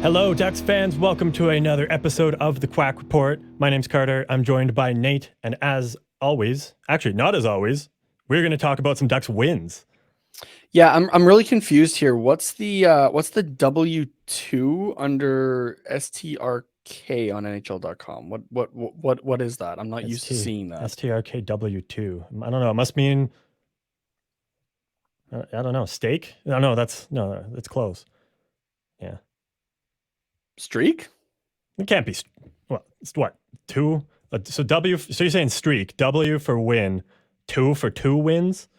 Hello, Ducks fans. Welcome to another episode of the Quack Report. My name's Carter. I'm joined by Nate, and as always, actually not as always, we're going to talk about some Ducks wins. Yeah, I'm really confused here. What's the W2 under STRK on NHL.com? What is that? I'm not used to seeing that. STRK W2. I don't know. It must mean I don't know. Steak? No, that's close. Yeah. Streak? It can't be. Well, it's what? 2? So W. So you're saying streak? W for win, 2 for 2 wins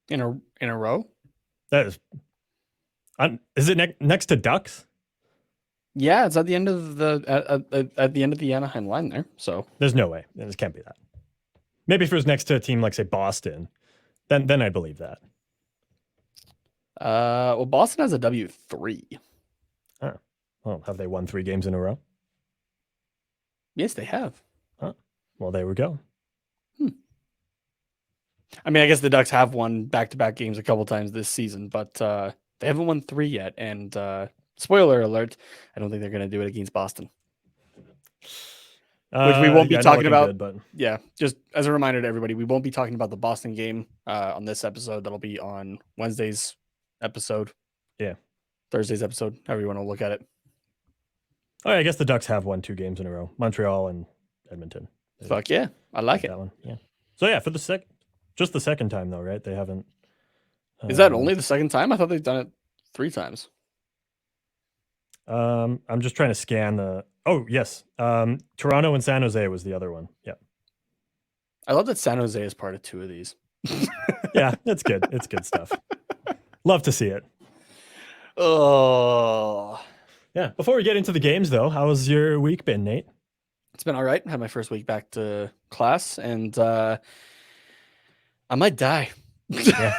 in a row? That is. Is it next to Ducks? Yeah, it's at the end of the Anaheim line there. So there's no way. This can't be that. Maybe if it was next to a team like say Boston, then I believe that. Well, Boston has a W3. Oh. Well, have they won 3 games in a row? Yes, they have. Huh. Well, there we go. I mean, I guess the Ducks have won back-to-back games a couple times this season, but they haven't won 3 yet. And spoiler alert, I don't think they're going to do it against Boston. Which we won't be talking about. Good, but... Yeah, just as a reminder to everybody, we won't be talking about the Boston game on this episode. That'll be on Wednesday's episode. Yeah. Thursday's episode, however you want to look at it. Oh, I guess the Ducks have won 2 games in a row. Montreal and Edmonton. Fuck yeah. I like it. That one. Yeah. So yeah, for just the second time though, right? They haven't. Is that only the second time? I thought they've done it 3 times. I'm just trying to scan the. Oh yes, Toronto and San Jose was the other one. Yeah. I love that San Jose is part of 2 of these. Yeah, it's good. It's good stuff. Love to see it. Oh. Yeah. Before we get into the games, though, how's your week been, Nate? It's been all right. I had my first week back to class, and I might die. Yeah.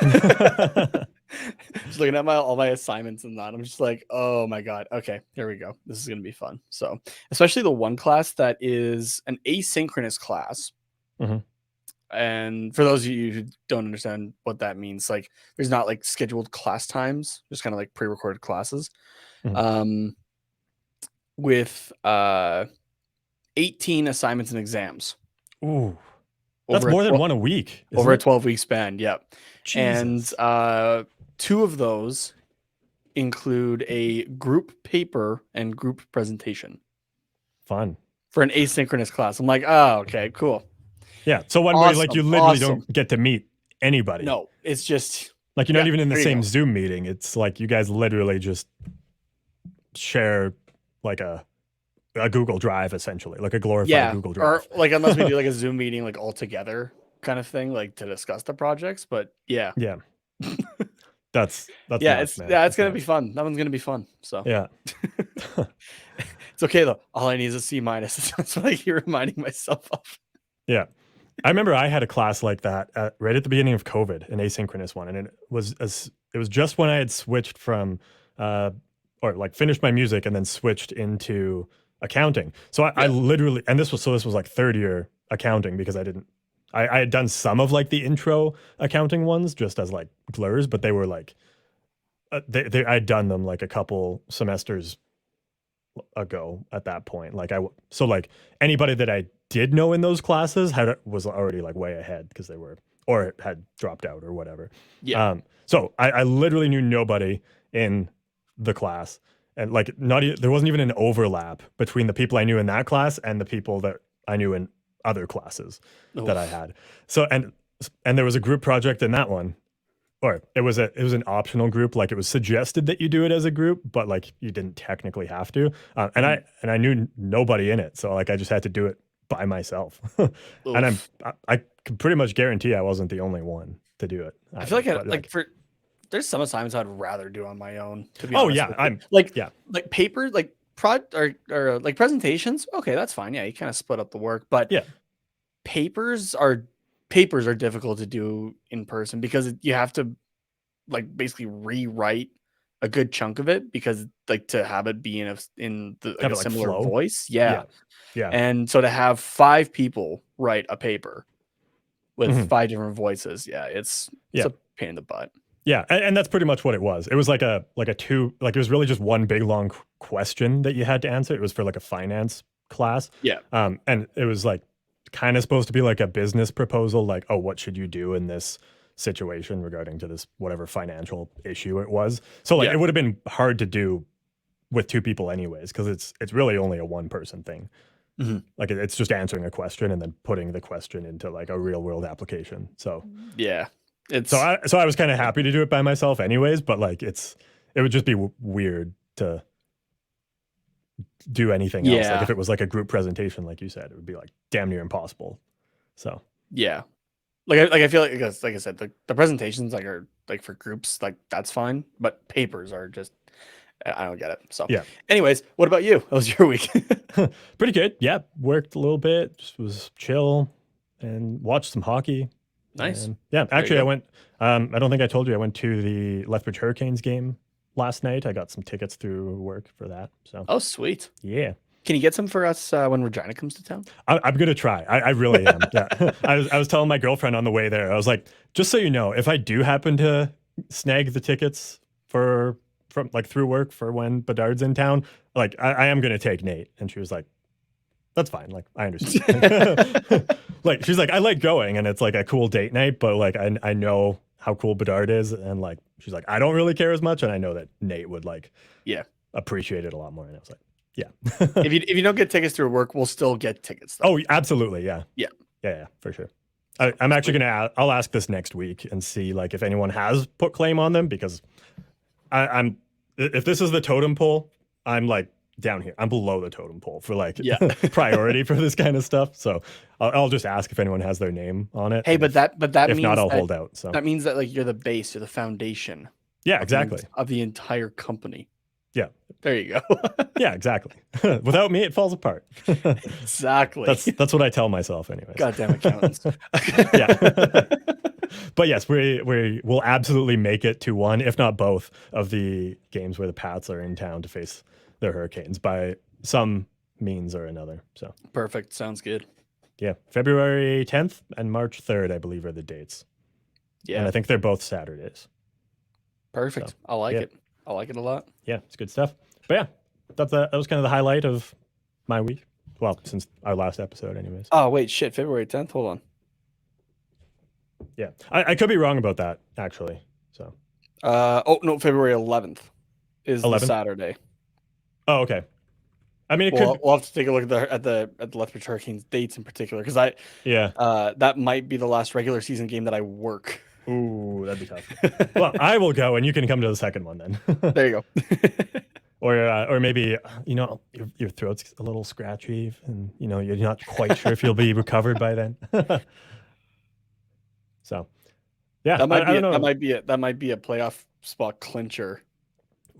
Just looking at all my assignments and that, I'm just like, oh my god. Okay, here we go. This is gonna be fun. So, especially the one class that is an asynchronous class. Mm-hmm. And for those of you who don't understand what that means, like there's not like scheduled class times, just kind of like pre-recorded classes. Mm-hmm. With 18 assignments and exams. Ooh. That's more than one a week. Over a 12-week span, yeah. Jesus. And 2 of those include a group paper and group presentation. Fun. For an asynchronous class. I'm like, oh, okay, cool. Yeah. So one way, like you literally don't get to meet anybody. No, it's just like you're not even in the same Zoom meeting. It's like you guys literally just share like a Google Drive, essentially, like a glorified Google Drive. Or like unless we do like a Zoom meeting like all together kind of thing, like to discuss the projects. But yeah. That's it's gonna be fun. That one's gonna be fun. So yeah. It's okay though. All I need is a C-. That's what I keep reminding myself of. Yeah. I remember I had a class like that right at the beginning of COVID, an asynchronous one. And it was just when I had switched from or like finished my music and then switched into accounting. So I literally, and this was like 3rd year accounting because I had done some of like the intro accounting ones just as like blurs, but they were like, I'd done them like a couple semesters ago at that point. So anybody that I did know in those classes was already like way ahead because they were, or had dropped out or whatever. Yeah. So I literally knew nobody in the class. And like there wasn't even an overlap between the people I knew in that class and the people that I knew in other classes that I had. So and there was a group project in that one, or it was an optional group. Like it was suggested that you do it as a group, but like you didn't technically have to. And I knew nobody in it, so like I just had to do it by myself. And I could pretty much guarantee I wasn't the only one to do it. I feel like there's some assignments I'd rather do on my own. To be honest like paper, like or like presentations. Okay, that's fine. Yeah, you kind of split up the work, but papers are difficult to do in person because you have to like basically rewrite a good chunk of it because like to have it be in a similar flow. Voice. Yeah. And so to have 5 people write a paper with 5 different voices, it's a pain in the butt. Yeah, and that's pretty much what it was. It was like a 2, like it was really just one big long question that you had to answer. It was for like a finance class. Yeah. And it was like kind of supposed to be like a business proposal, like, oh, what should you do in this situation regarding to this whatever financial issue it was. So like it would have been hard to do with two people anyways, because it's really only a one person thing. Mm-hmm. Like it's just answering a question and then putting the question into like a real world application. So yeah, so I was kind of happy to do it by myself anyways, but like it would just be weird to do anything else. Like if it was like a group presentation, like you said, it would be like damn near impossible. So yeah, like I feel like, because like I said, the presentations like are like for groups, like that's fine, but papers are just, I don't get it. So yeah. Anyways, what about you? How was your week? Pretty good. Yeah, worked a little bit. Just was chill and watched some hockey. Nice. And yeah, actually, I went. I don't think I told you I went to the Lethbridge Hurricanes game last night. I got some tickets through work for that. So oh, sweet. Yeah. Can you get some for us when Regina comes to town? I'm gonna try. I really am. Yeah. I was telling my girlfriend on the way there. I was like, just so you know, if I do happen to snag the tickets from like through work for when Bedard's in town, like I am gonna take Nate. And she was like, that's fine. Like I understand. Like she's like, I like going and it's like a cool date night, but like I know how cool Bedard is, and like she's like, I don't really care as much, and I know that Nate would like appreciate it a lot more. And I was like, yeah. if you don't get tickets through work, we'll still get tickets though. Oh, absolutely, yeah. Yeah, for sure. I'm actually I'll ask this next week and see like if anyone has put claim on them, because I'm if this is the totem pole, I'm like down here. I'm below the totem pole for like priority for this kind of stuff. So I'll just ask if anyone has their name on it. Hey, but that if means not, I'll hold out. So that means that like you're the base, you're the foundation. Yeah, exactly. Of the entire company. Yeah. There you go. Yeah, exactly. Without me, it falls apart. Exactly. That's what I tell myself anyways. Goddamn accountants. Yeah. But yes, we will absolutely make it to one, if not both, of the games where the Pats are in town to face the Hurricanes by some means or another. So perfect. Sounds good. Yeah. February 10th and March 3rd, I believe, are the dates. Yeah. And I think they're both Saturdays. Perfect. So, I like it. I like it a lot. Yeah, it's good stuff. But yeah, that was kind of the highlight of my week. Well, since our last episode anyways. Oh, wait, shit. February 10th? Hold on. Yeah. I could be wrong about that, actually. So. Oh, no, February 11th is 11th? The Saturday. Oh, okay. I mean, we'll have to take a look at the Lethbridge Hurricanes dates in particular, because that might be the last regular season game that I work. Ooh, that'd be tough. Well, I will go, and you can come to the second one then. There you go. Or maybe your throat's a little scratchy, and you're not quite sure if you'll be recovered by then. So, yeah, that might be a playoff spot clincher.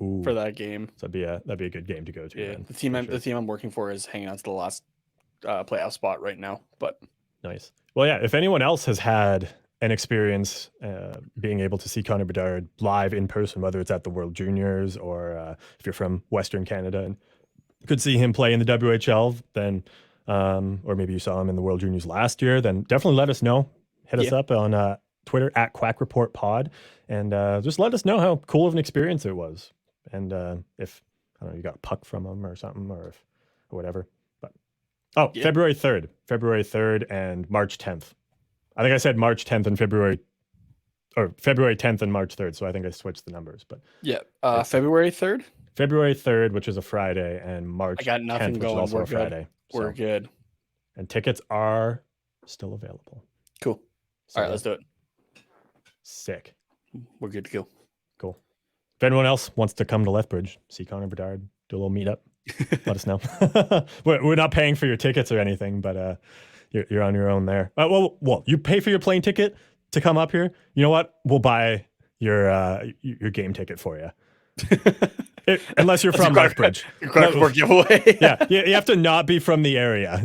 Ooh, for that game. So that'd be a good game to go to. Yeah, then, the team I'm working for is hanging on to the last playoff spot right now. But nice. Well, yeah. If anyone else has had an experience being able to see Connor Bedard live in person, whether it's at the World Juniors or if you're from Western Canada and could see him play in the WHL, then or maybe you saw him in the World Juniors last year, then definitely let us know. Hit us up on Twitter at Quack Report Pod, and just let us know how cool of an experience it was. And if I don't know, you got a puck from them or something, or whatever. But February 3rd and March 10th. I think I said March 10th and February 10th and March 3rd. So I think I switched the numbers. But February 3rd. February 3rd, which is a Friday, and March I got nothing 10th, going. which is also We're a Friday. We're good. And tickets are still available. Cool. So all right, let's do it. Sick. We're good to go. Cool. If anyone else wants to come to Lethbridge, see Connor Bedard, do a little meetup, let us know. We're not paying for your tickets or anything, but you're on your own there. Well, you pay for your plane ticket to come up here. You know what? We'll buy your game ticket for you. Unless you're from Lethbridge. Your giveaway. Yeah, you have to not be from the area.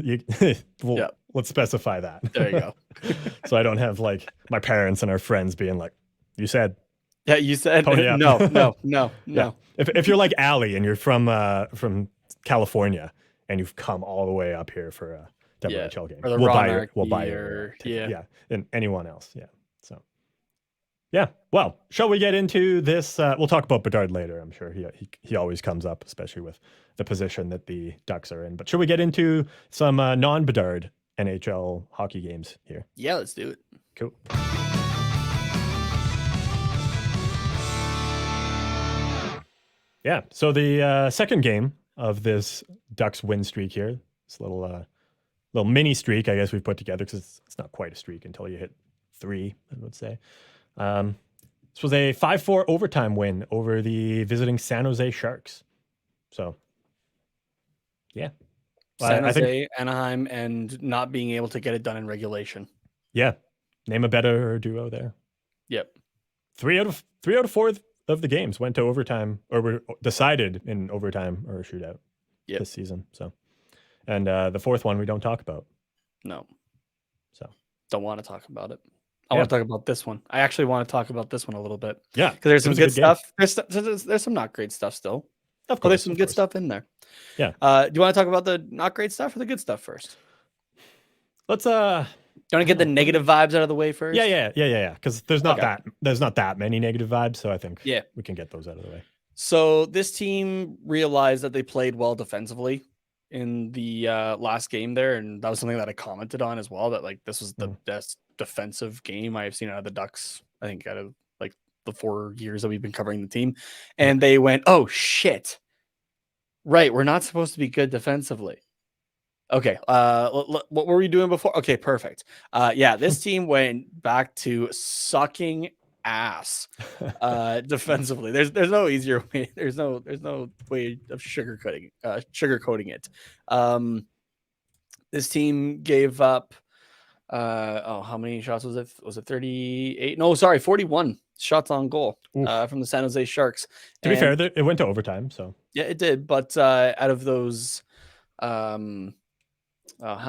Let's specify that. There you go. So I don't have like my parents and our friends being like, you said. Yeah, you said no. Yeah. If you're like Allie and you're from California and you've come all the way up here for a WHL game, we'll buy your ticket. Yeah, and anyone else. Yeah. So Yeah. Well, shall we get into this? We'll talk about Bedard later. I'm sure he always comes up, especially with the position that the Ducks are in. But should we get into some non-Bedard NHL hockey games here? Yeah, let's do it. Cool. Yeah. So the second game of this Ducks win streak here, this little mini streak, I guess we've put together because it's not quite a streak until you hit 3, I would say. This was a 5-4 overtime win over the visiting San Jose Sharks. So, yeah. San Jose, Anaheim, and not being able to get it done in regulation. Yeah. Name a better duo there. Yep. 3 out of 4 of the games went to overtime or were decided in overtime or a shootout this season. So, and the fourth one we don't talk about. No. So, don't want to talk about it. I want to talk about this one. I actually want to talk about this one a little bit. Yeah. Because there's some good stuff. There's some not great stuff still. Of course. There's some good stuff in there. Yeah. Do you want to talk about the not great stuff or the good stuff first? Let's Do you want to get the negative vibes out of the way first? Yeah. Because there's not that many negative vibes, so I think we can get those out of the way. So this team realized that they played well defensively in the last game there, and that was something that I commented on as well. That like this was the best defensive game I have seen out of the Ducks. I think out of like the 4 years that we've been covering the team, and they went, "Oh shit! Right, we're not supposed to be good defensively." Okay, what were we doing before? Okay, perfect. This team went back to sucking ass defensively. There's no easier way. There's no way of sugarcoating it. This team gave up how many shots was it? Was it 38? No, sorry, 41 shots on goal from the San Jose Sharks. To be fair, it went to overtime, so yeah, it did. But out of those, how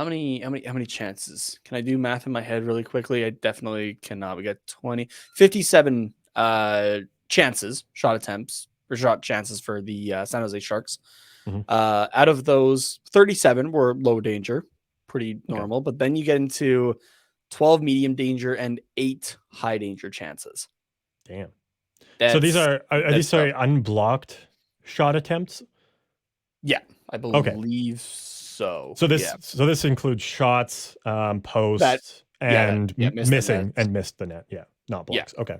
many chances? Can I do math in my head really quickly? I definitely cannot. We got 57 chances, shot chances for the San Jose Sharks. Out of those, 37 were low danger, pretty normal. But then you get into 12 medium danger and 8 high danger chances. Damn. So these are these unblocked shot attempts? Yeah, I believe so. So this includes shots, posts, and missing and missed the net. Yeah, not blocks. Yeah. Okay.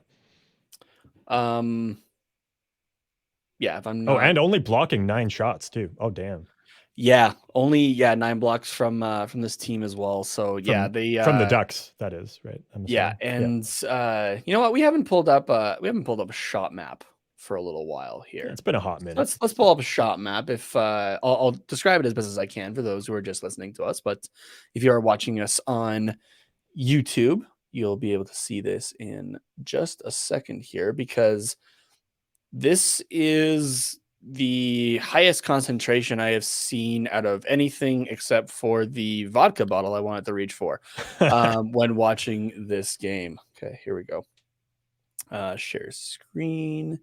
If I'm not. Oh, and only blocking 9 shots too. Oh, damn. Yeah, only 9 blocks from this team as well. So they from the Ducks, that is right. You know what? We haven't pulled up a shot map for a little while here. Yeah, it's been a hot minute. Let's pull up a shot map. If I'll describe it as best as I can for those who are just listening to us. But if you are watching us on YouTube, you'll be able to see this in just a second here, because this is the highest concentration I have seen out of anything except for the vodka bottle I wanted to reach for when watching this game. Okay, here we go. Share screen.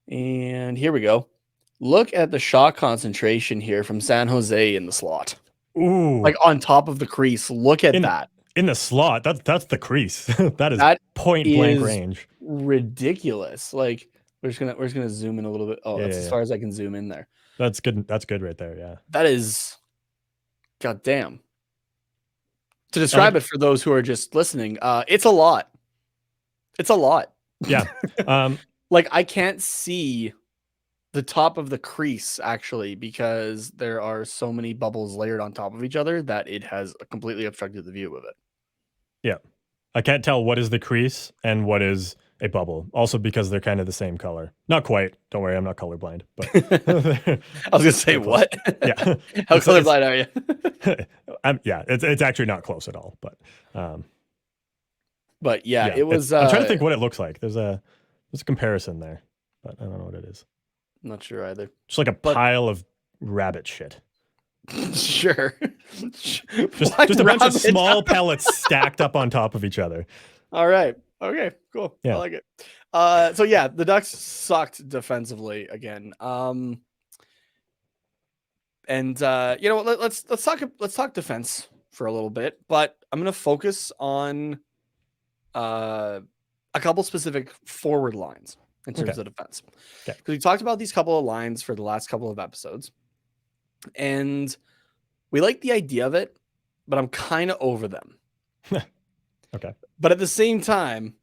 And here we go. Look at the shot concentration here from San Jose in the slot. Ooh. Like on top of the crease. Look at that. In the slot. That's the crease. That is point blank range. Ridiculous. Like we're just gonna zoom in a little bit. Oh, that's as far as I can zoom in there. That's good. That's good right there. Yeah. That is goddamn. To describe it for those who are just listening, it's a lot. It's a lot. Yeah. Like I can't see the top of the crease actually, because there are so many bubbles layered on top of each other that it has completely obstructed the view of it. Yeah. I can't tell what is the crease and what is a bubble. Also because they're kind of the same color. Not quite. Don't worry, I'm not colorblind. But I was gonna say what? Yeah. How colorblind are you? Yeah, it's actually not close at all. But yeah, it was. I'm trying to think what it looks like. There's a comparison there, but I don't know what it is. I'm not sure either. Just like a pile of rabbit shit. Sure. just a bunch of small pellets stacked up on top of each other. All right. Okay, cool. Yeah. I like it. The Ducks sucked defensively again. And you know what? Let's talk defense for a little bit, but I'm gonna focus on a couple specific forward lines in terms of defense. Okay. Because we talked about these couple of lines for the last couple of episodes. And we like the idea of it, but I'm kind of over them. Okay. But at the same time,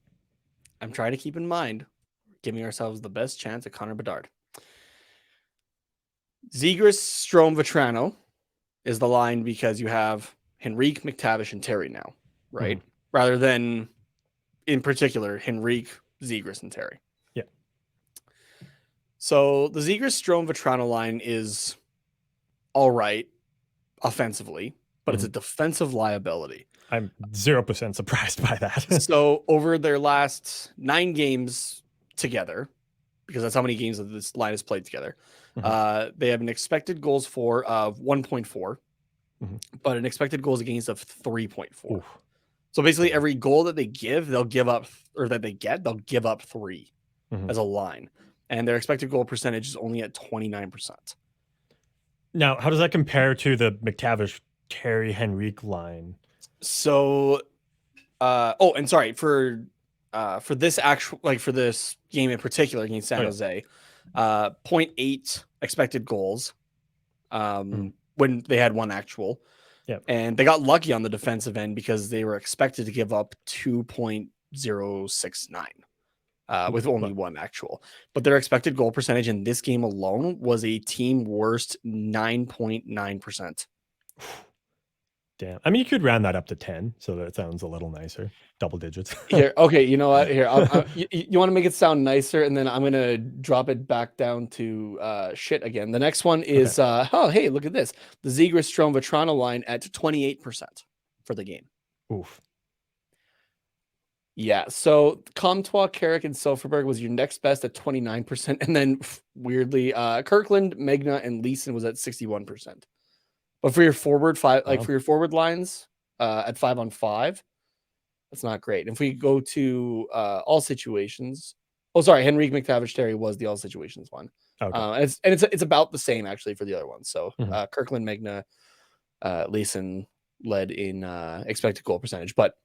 I'm trying to keep in mind giving ourselves the best chance at Connor Bedard. Zegras, Strome, Vetrano is the line because you have Henrique, McTavish, and Terry now, right? Mm-hmm. Rather than, in particular, Henrique, Zegras, and Terry. Yeah. So the Zegras, Strome, Vetrano line is all right offensively, but it's a defensive liability. I'm 0% surprised by that. So over their last 9 games together, because that's how many games that this line has played together, they have an expected goals for of 1.4, but an expected goals against of 3.4. Oof. So basically every goal that they give, they'll give up, or that they get, they'll give up 3 as a line. And their expected goal percentage is only at 29%. Now, how does that compare to the McTavish, Terry, Henrique line? So, and sorry, for this actual, like for this game in particular against San Jose, 0.8 expected goals when they had 1 actual. Yeah. And they got lucky on the defensive end because they were expected to give up 2.069 with only 1 actual. But their expected goal percentage in this game alone was a team worst 9.9%. Damn. I mean, you could round that up to 10, so that sounds a little nicer. Double digits. Here, okay, you know what? Here, you want to make it sound nicer, and then I'm gonna drop it back down to shit again. The next one is oh, hey, look at this. The Zegras, Strome, Vetrano line at 28% for the game. Oof. Yeah, so Comtois, Carrick, and Silverberg was your next best at 29%, and then weirdly, Kirkland, Megna, and Leeson was at 61%. But for your forward for your forward lines at 5-on-5, that's not great. And if we go to all situations, Henrique, McTavish, Terry was the all situations one. Okay. And it's about the same actually for the other ones. So Kirkland, Megna, Leeson led in expected goal percentage, but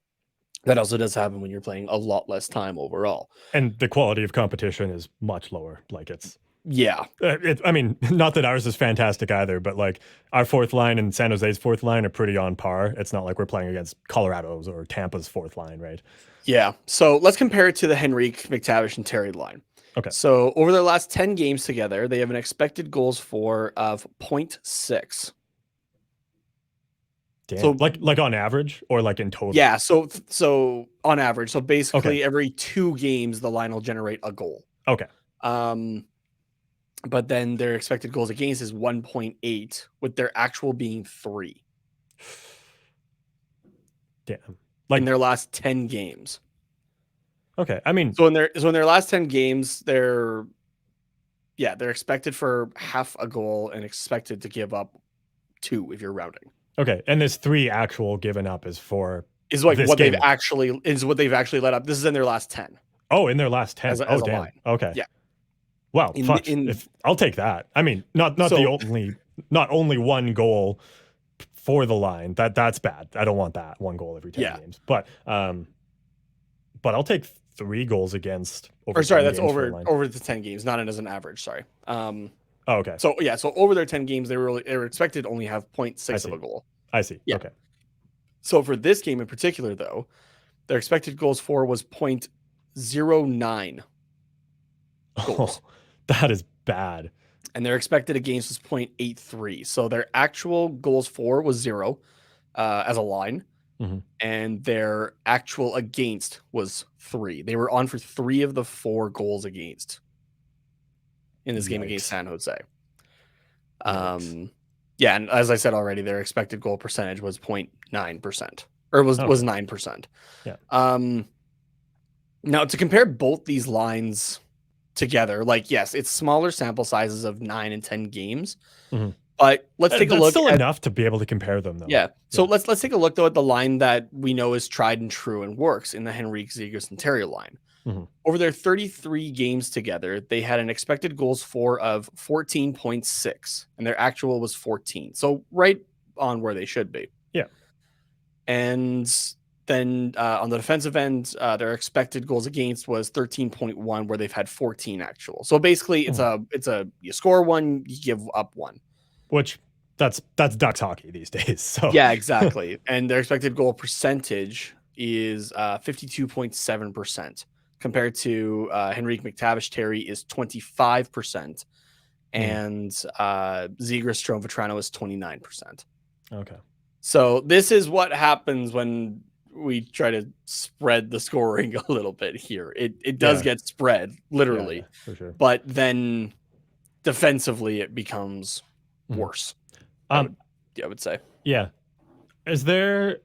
that also does happen when you're playing a lot less time overall. And the quality of competition is much lower. Like it's. Yeah. I mean, not that ours is fantastic either, but like our 4th line and San Jose's 4th line are pretty on par. It's not like we're playing against Colorado's or Tampa's 4th line, right? Yeah. So let's compare it to the Henrique, McTavish, and Terry line. Okay. So over their last 10 games together, they have an expected goals for of 0.6. Damn. So like on average or like in total? Yeah. So on average. So basically every 2 games, the line will generate a goal. Okay. But then their expected goals against is 1.8, with their actual being 3. Damn. Like in their last 10 games. Okay. I mean, so in their last 10 games, they're expected for half a goal and expected to give up 2 if you're rounding. Okay. And this 3 actual given up is what they've actually let up. This is in their last 10. Oh, in their last 10. As damn. Line. Okay. Yeah. Wow, I'll take that. I mean, not only 1 goal for the line. That's bad. I don't want that 1 goal every 10 games. But I'll take 3 goals against. That's over the 10 games, not as an average. Sorry. Okay. So over their 10 games, they were expected to only have 0.6 of a goal. I see. Yeah. Okay. So for this game in particular, though, their expected goals for was 0.09 goals. Oh, that is bad. And their expected against was 0.83. So their actual goals for was 0 as a line. And their actual against was 3. They were on for 3 of the 4 goals against in this game against San Jose. Yeah, and as I said already, their expected goal percentage was 0.9%. Or was 9%. Yeah. Now to compare both these lines together, like, yes, it's smaller sample sizes of 9 and 10 games, but let's take a look. Still enough to be able to compare them, though. Yeah. So let's take a look though at the line that we know is tried and true and works in the Henrique, Zegras, and Terry line. Over their 33 games together, they had an expected goals for of 14.6, and their actual was 14. So right on where they should be. Yeah. And then on the defensive end, their expected goals against was 13.1, where they've had 14 actual. So basically, you score one, you give up one. Which that's Ducks hockey these days. So yeah, exactly. And their expected goal percentage is 52.7%, compared to Henrique McTavish Terry is 25%, and Zegras Strome Vetrano is 29%. Okay. So this is what happens when we try to spread the scoring a little bit here. It does get spread, literally. For sure. But then defensively it becomes worse. I would say. Yeah. Is there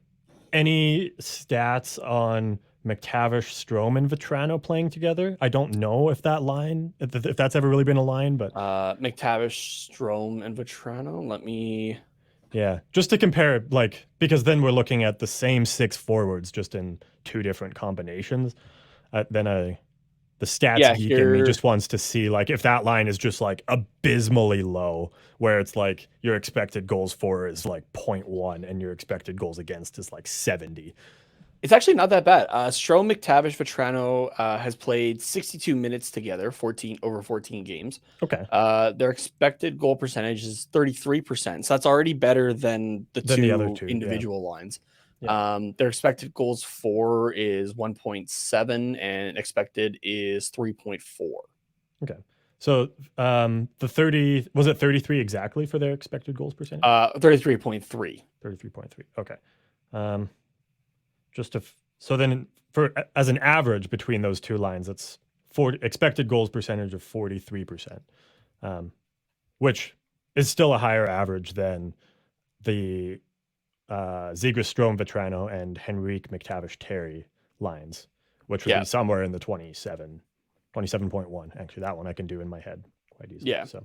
any stats on McTavish, Strome, and Vetrano playing together? I don't know if that line, if that's ever really been a line, but McTavish, Strome, and Vetrano. Let me. Yeah, just to compare, like, because then we're looking at the same 6 forwards just in 2 different combinations. Then the stats geek in me just wants to see, like, if that line is just like abysmally low, where it's like your expected goals for is like 0.1 and your expected goals against is like 70. It's actually not that bad. Strome, McTavish, Vetrano has played 62 minutes together, over 14 games. Okay. Their expected goal percentage is 33%. So that's already better than the other two individual lines. Yeah. Their expected goals for is 1.7 and expected is 3.4. Okay. So the 30, was it 33 exactly for their expected goals percentage? 33.3. 33.3. Okay. So then as an average between those two lines, it's expected goals percentage of 43%, which is still a higher average than the Zegras Strome Vetrano and Henrique McTavish Terry lines, which would be somewhere in the 27.1. Actually, that one I can do in my head quite easily. Yeah. So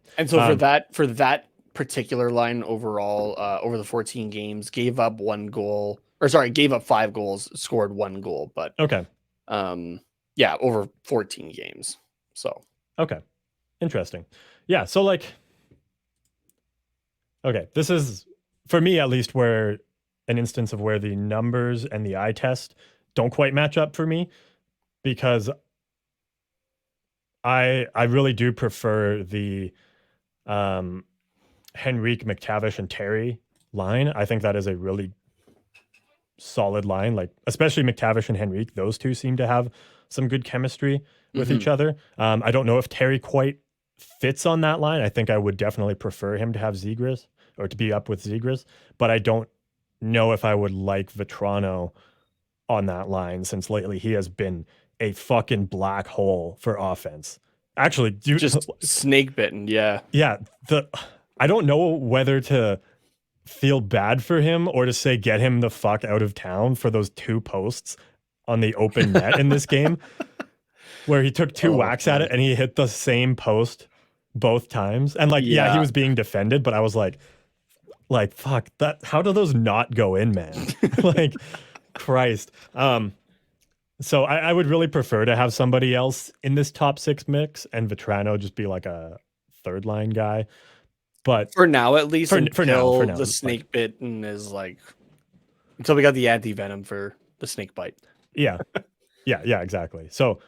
for that particular line overall, over the 14 games, gave up 5 goals, scored 1 goal, but okay. Over 14 games. So okay, interesting. Yeah. So like, okay, this is for me at least where an instance of where the numbers and the eye test don't quite match up for me, because I really do prefer the Henrique, McTavish, and Terry line. I think that is a really solid line. Like, especially McTavish and Henrique, those two seem to have some good chemistry with each other. I don't know if Terry quite fits on that line. I think I would definitely prefer him to have Zegras, or to be up with Zegras, but I don't know if I would like Vetrano on that line, since lately he has been a fucking black hole for offense. Actually, just snake bitten. Yeah. Yeah. I don't know whether to feel bad for him or to say get him the fuck out of town for those 2 posts on the open net in this game, where he took 2 whacks at it and he hit the same post both times. And like, he was being defended, but I was like, fuck that. How do those not go in, man? Like, Christ. So I would really prefer to have somebody else in this top 6 mix, and Vetrano just be like a third line guy. But for now, at least, for now, the snake bitten is like, until we got the anti venom for the snake bite. Yeah, exactly. So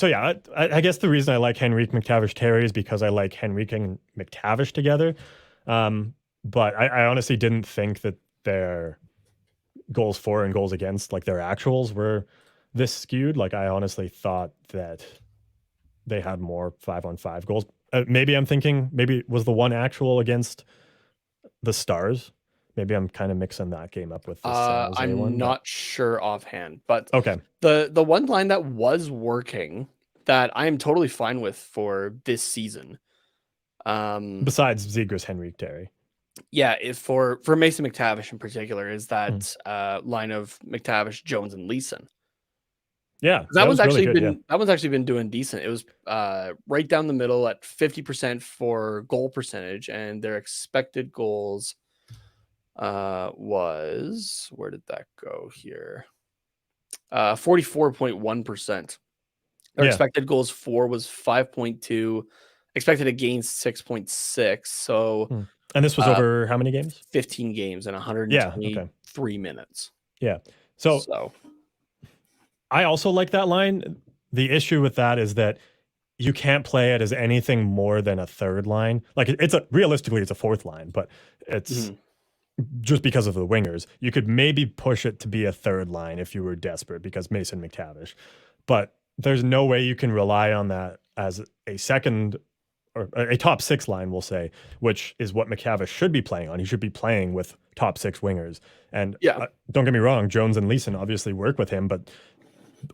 yeah, I guess the reason I like Henrique, McTavish, Terry is because I like Henrique and McTavish together. But I honestly didn't think that their goals for and goals against, like their actuals, were this skewed. Like, I honestly thought that they had more 5-on-5 goals. Maybe I'm thinking, maybe it was the one actual against the Stars. Maybe I'm kind of mixing that game up with the San Jose one. I'm not sure offhand, but okay. The one line that was working that I am totally fine with for this season, besides Zegras, Henrique, Terry, for Mason McTavish in particular, is that line of McTavish, Jones, and Leeson. Yeah, that one's actually really good, that one's actually been doing decent. It was right down the middle at 50% for goal percentage, and their expected goals was, where did that go here? 44.1%. Their expected goals for was 5.2, expected against 6.6. So And this was over how many games? 15 games and Yeah. Okay. 123 minutes. Yeah. So I also like that line. The issue with that is that you can't play it as anything more than a third line. Like realistically, it's a fourth line, but it's just because of the wingers. You could maybe push it to be a third line if you were desperate because Mason McTavish, but there's no way you can rely on that as a second or a top six line, we'll say, which is what McTavish should be playing on. He should be playing with top six wingers. And don't get me wrong, Jones and Leeson obviously work with him, but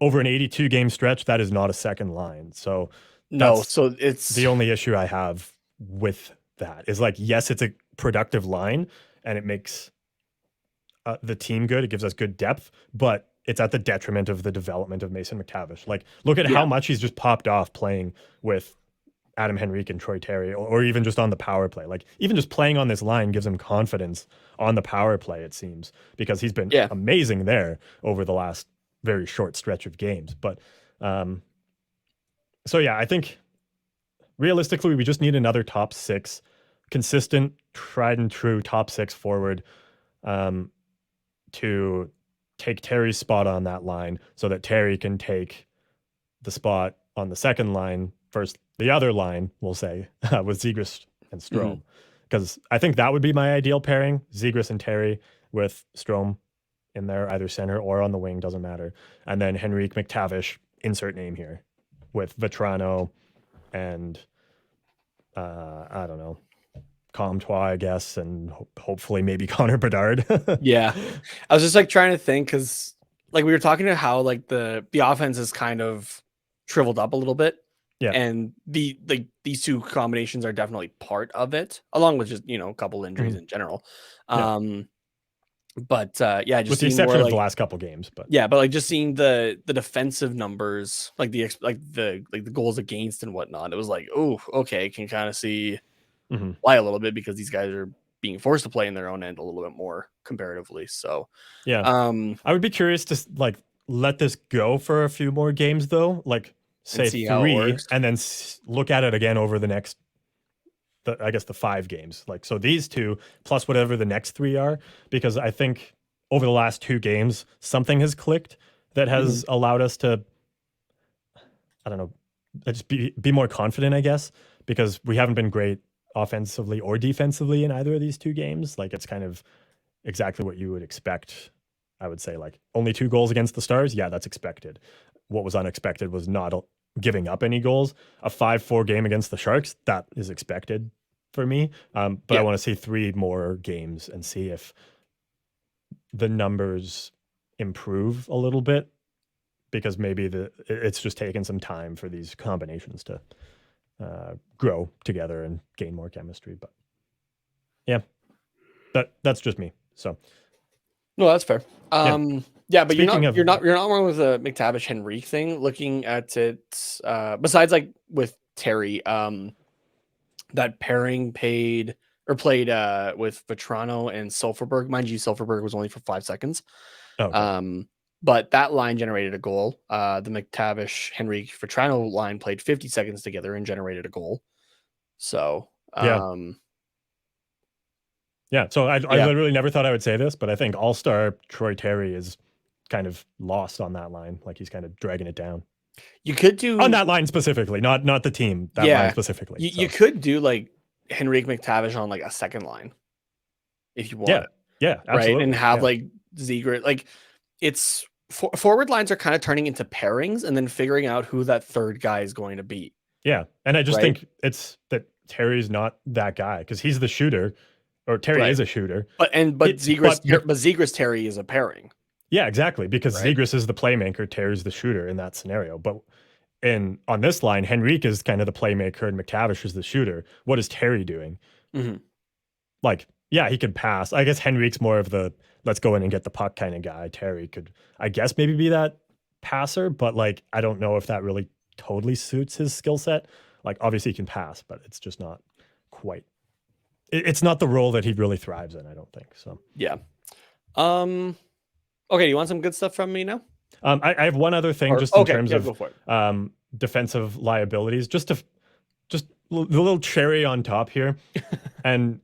over an 82 game stretch, that is not a second line. So so it's the only issue I have with that is like, yes, it's a productive line and it makes the team good. It gives us good depth, but it's at the detriment of the development of Mason McTavish. Like, look at how much he's just popped off playing with Adam Henrique and Troy Terry, or even just on the power play. Like, even just playing on this line gives him confidence on the power play, it seems, because he's been amazing there over the last very short stretch of games. But so yeah, I think realistically we just need another top six, consistent, tried and true top six forward to take Terry's spot on that line so that Terry can take the spot on the second line versus the other line, we'll say, with Zegras and Strome. Because I think that would be my ideal pairing, Zegras and Terry with Strome in there, either center or on the wing, doesn't matter. And then Henrique McTavish, insert name here, with Vetrano and I don't know, Comtois, I guess, and hopefully maybe Connor Bedard. I was just like trying to think, because like we were talking to how like the offense is kind of shriveled up a little bit. Yeah. And these two combinations are definitely part of it, along with just, a couple injuries in general. But just with the exception of the last couple games, but but like just seeing the defensive numbers, like the goals against and whatnot, it was like, oh, okay, can kind of see why a little bit, because these guys are being forced to play in their own end a little bit more comparatively. So I would be curious to like let this go for a few more games though, like say 3, and then look at it again over the next, I guess the 5 games. Like, so these 2 plus whatever the next 3 are, because I think over the last 2 games, something has clicked that has allowed us to, I don't know, just be more confident, I guess, because we haven't been great offensively or defensively in either of these 2 games. Like, it's kind of exactly what you would expect. I would say, like, only 2 goals against the Stars. Yeah, that's expected. What was unexpected was not giving up any goals. A 5-4 game against the Sharks, that is expected for me. But I want to see 3 more games and see if the numbers improve a little bit, because maybe it's just taken some time for these combinations to grow together and gain more chemistry. But yeah, that's just me. So no, that's fair. But you're not wrong with the McTavish Henrique thing. Looking at it, besides like with Terry, that pairing played with Vetrano and Sulferberg. Mind you, Sulferberg was only for 5 seconds. Okay. But that line generated a goal. The McTavish Henrique Vetrano line played 50 seconds together and generated a goal. So so I literally never thought I would say this, but I think All-Star Troy Terry is kind of lost on that line. Like, he's kind of dragging it down. You could do on that line specifically, not the team. That line specifically. You could do like Henrique McTavish on like a second line if you want. Yeah, absolutely. Right, and have like Zegras. Like, it's forward lines are kind of turning into pairings and then figuring out who that third guy is going to be. Yeah, and I just think it's that Terry's not that guy, because he's the shooter. Or Terry is a shooter, but Zegras Terry is a pairing. Yeah, exactly, because Zegras is the playmaker, Terry's the shooter in that scenario. But on this line, Henrique is kind of the playmaker and McTavish is the shooter. What is Terry doing? Like, yeah, he can pass. I guess Henrique's more of the let's go in and get the puck kind of guy. Terry could, I guess, maybe be that passer, but like, I don't know if that really totally suits his skill set. Like, obviously he can pass, but it's just not quite. It's not the role that he really thrives in, I don't think. So yeah. Okay, do you want some good stuff from me now? I have one other thing, in terms of defensive liabilities, just the little cherry on top here. And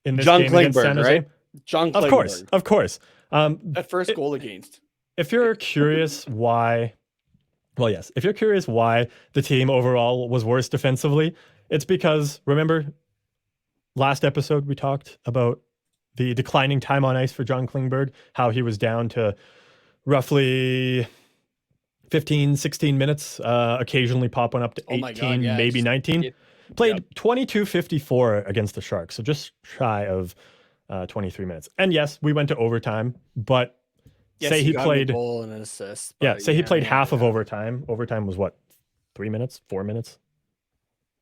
in this John game against San Klingberg, Jose? right? John Of course, Klingberg. of course. That first goal against. If you're curious why, well, yes, if you're curious why the team overall was worse defensively, it's because, remember, last episode we talked about the declining time on ice for John Klingberg, how he was down to roughly 15, 16 minutes, occasionally popping up to 18, maybe 19. Played 22:54 against the Sharks, so just shy of 23 minutes. And yes, we went to overtime, but say he played a goal and an assist. Say he played half of overtime. Overtime was what, 3 minutes, 4 minutes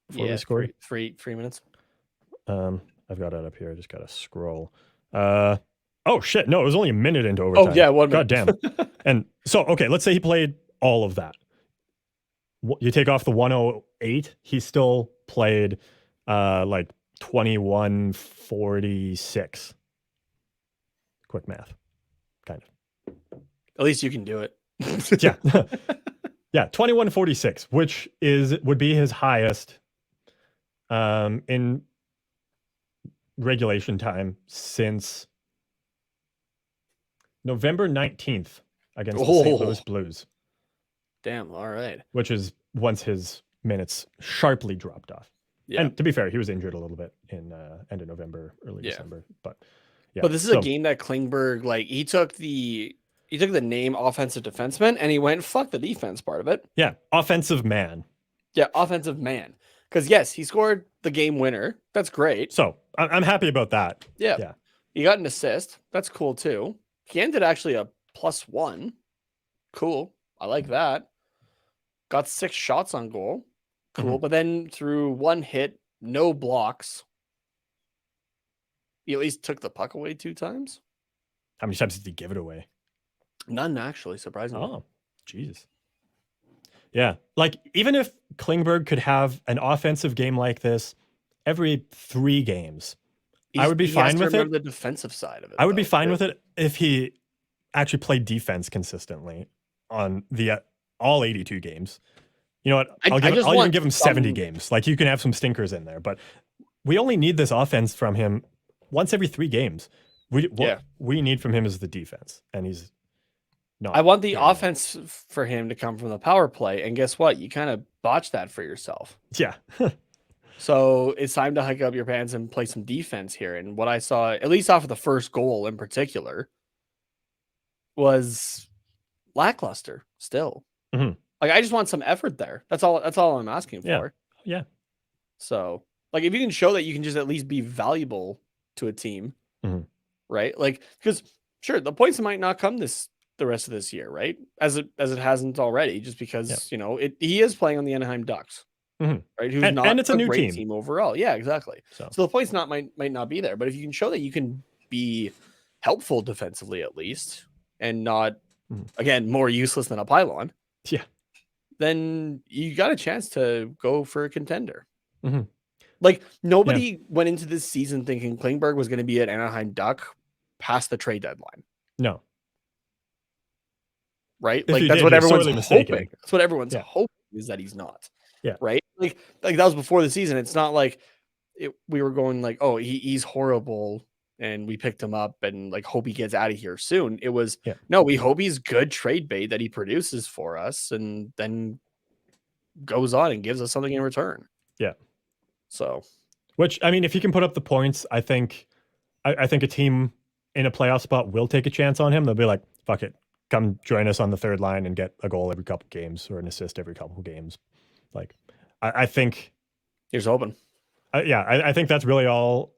before we scored? Three minutes. I've got it up here. I just gotta scroll. Oh shit! No, it was only a minute into overtime. Oh yeah, 1 minute. God damn. And so, okay, let's say he played all of that. You take off the 108. He still played like 21:46. Quick math, kind of. At least you can do it. Yeah, yeah, 21:46, which would be his highest in regulation time since November 19th against the St. Louis Blues. Damn, all right. Which is once his minutes sharply dropped off. Yeah. And to be fair, he was injured a little bit in end of November, early December. But yeah. But this is a game that Klingberg, like, he took the name offensive defenseman and he went, fuck the defense part of it. Yeah, offensive man. Yeah, offensive man. Because yes, he scored the game winner. That's great. So I'm happy about that. Yeah. Yeah. He got an assist. That's cool too. He ended actually a +1. Cool. I like that. Got 6 shots on goal. Cool. But then through one hit, no blocks, he at least took the puck away 2 times. How many times did he give it away? None, actually, surprisingly. Oh, Jesus. Yeah. Like, even if Klingberg could have an offensive game like this every 3 games, I would be fine with it. The defensive side of it. I would be fine with it if he actually played defense consistently on the all 82 games. You know what? I'll even give him 70 games. Like, you can have some stinkers in there, but we only need this offense from him once every 3 games. What we need from him is the defense, and he's not. I want the offense for him to come from the power play, and guess what? You kind of botched that for yourself. Yeah. So it's time to hike up your pants and play some defense here. And what I saw, at least off of the first goal in particular, was lackluster still. Mm-hmm. Like, I just want some effort there. That's all I'm asking for. Yeah. So, like, if you can show that you can just at least be valuable to a team, right? Like, because sure, the points might not come the rest of this year, right? As it hasn't already, just because he is playing on the Anaheim Ducks. Right, who's not it's a new team overall. Yeah, exactly. So the points might not be there, but if you can show that you can be helpful defensively at least, and not again more useless than a pylon, then you got a chance to go for a contender. Like, nobody went into this season thinking Klingberg was going to be an Anaheim Duck past the trade deadline. No, right? Like, that's what everyone's hoping. That's what everyone's hoping, is that he's not. Yeah. Right. Like that was before the season. It's not like we were going like, oh, he's horrible and we picked him up and like hope he gets out of here soon. It was no, we hope he's good trade bait that he produces for us and then goes on and gives us something in return. Yeah. So, which, I mean, if he can put up the points, I think a team in a playoff spot will take a chance on him. They'll be like, fuck it, come join us on the third line and get a goal every couple games or an assist every couple games. Like, I think here's hoping. I think that's really all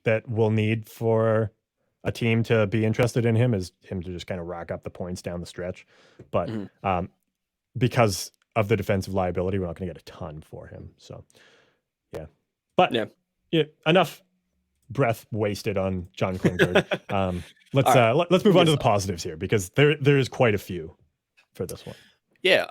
that we'll need for a team to be interested in him, is him to just kind of rack up the points down the stretch. But because of the defensive liability, we're not going to get a ton for him. So, yeah. But enough breath wasted on John Klingberg. Let's move on to the positives here, because there is quite a few for this one. Yeah.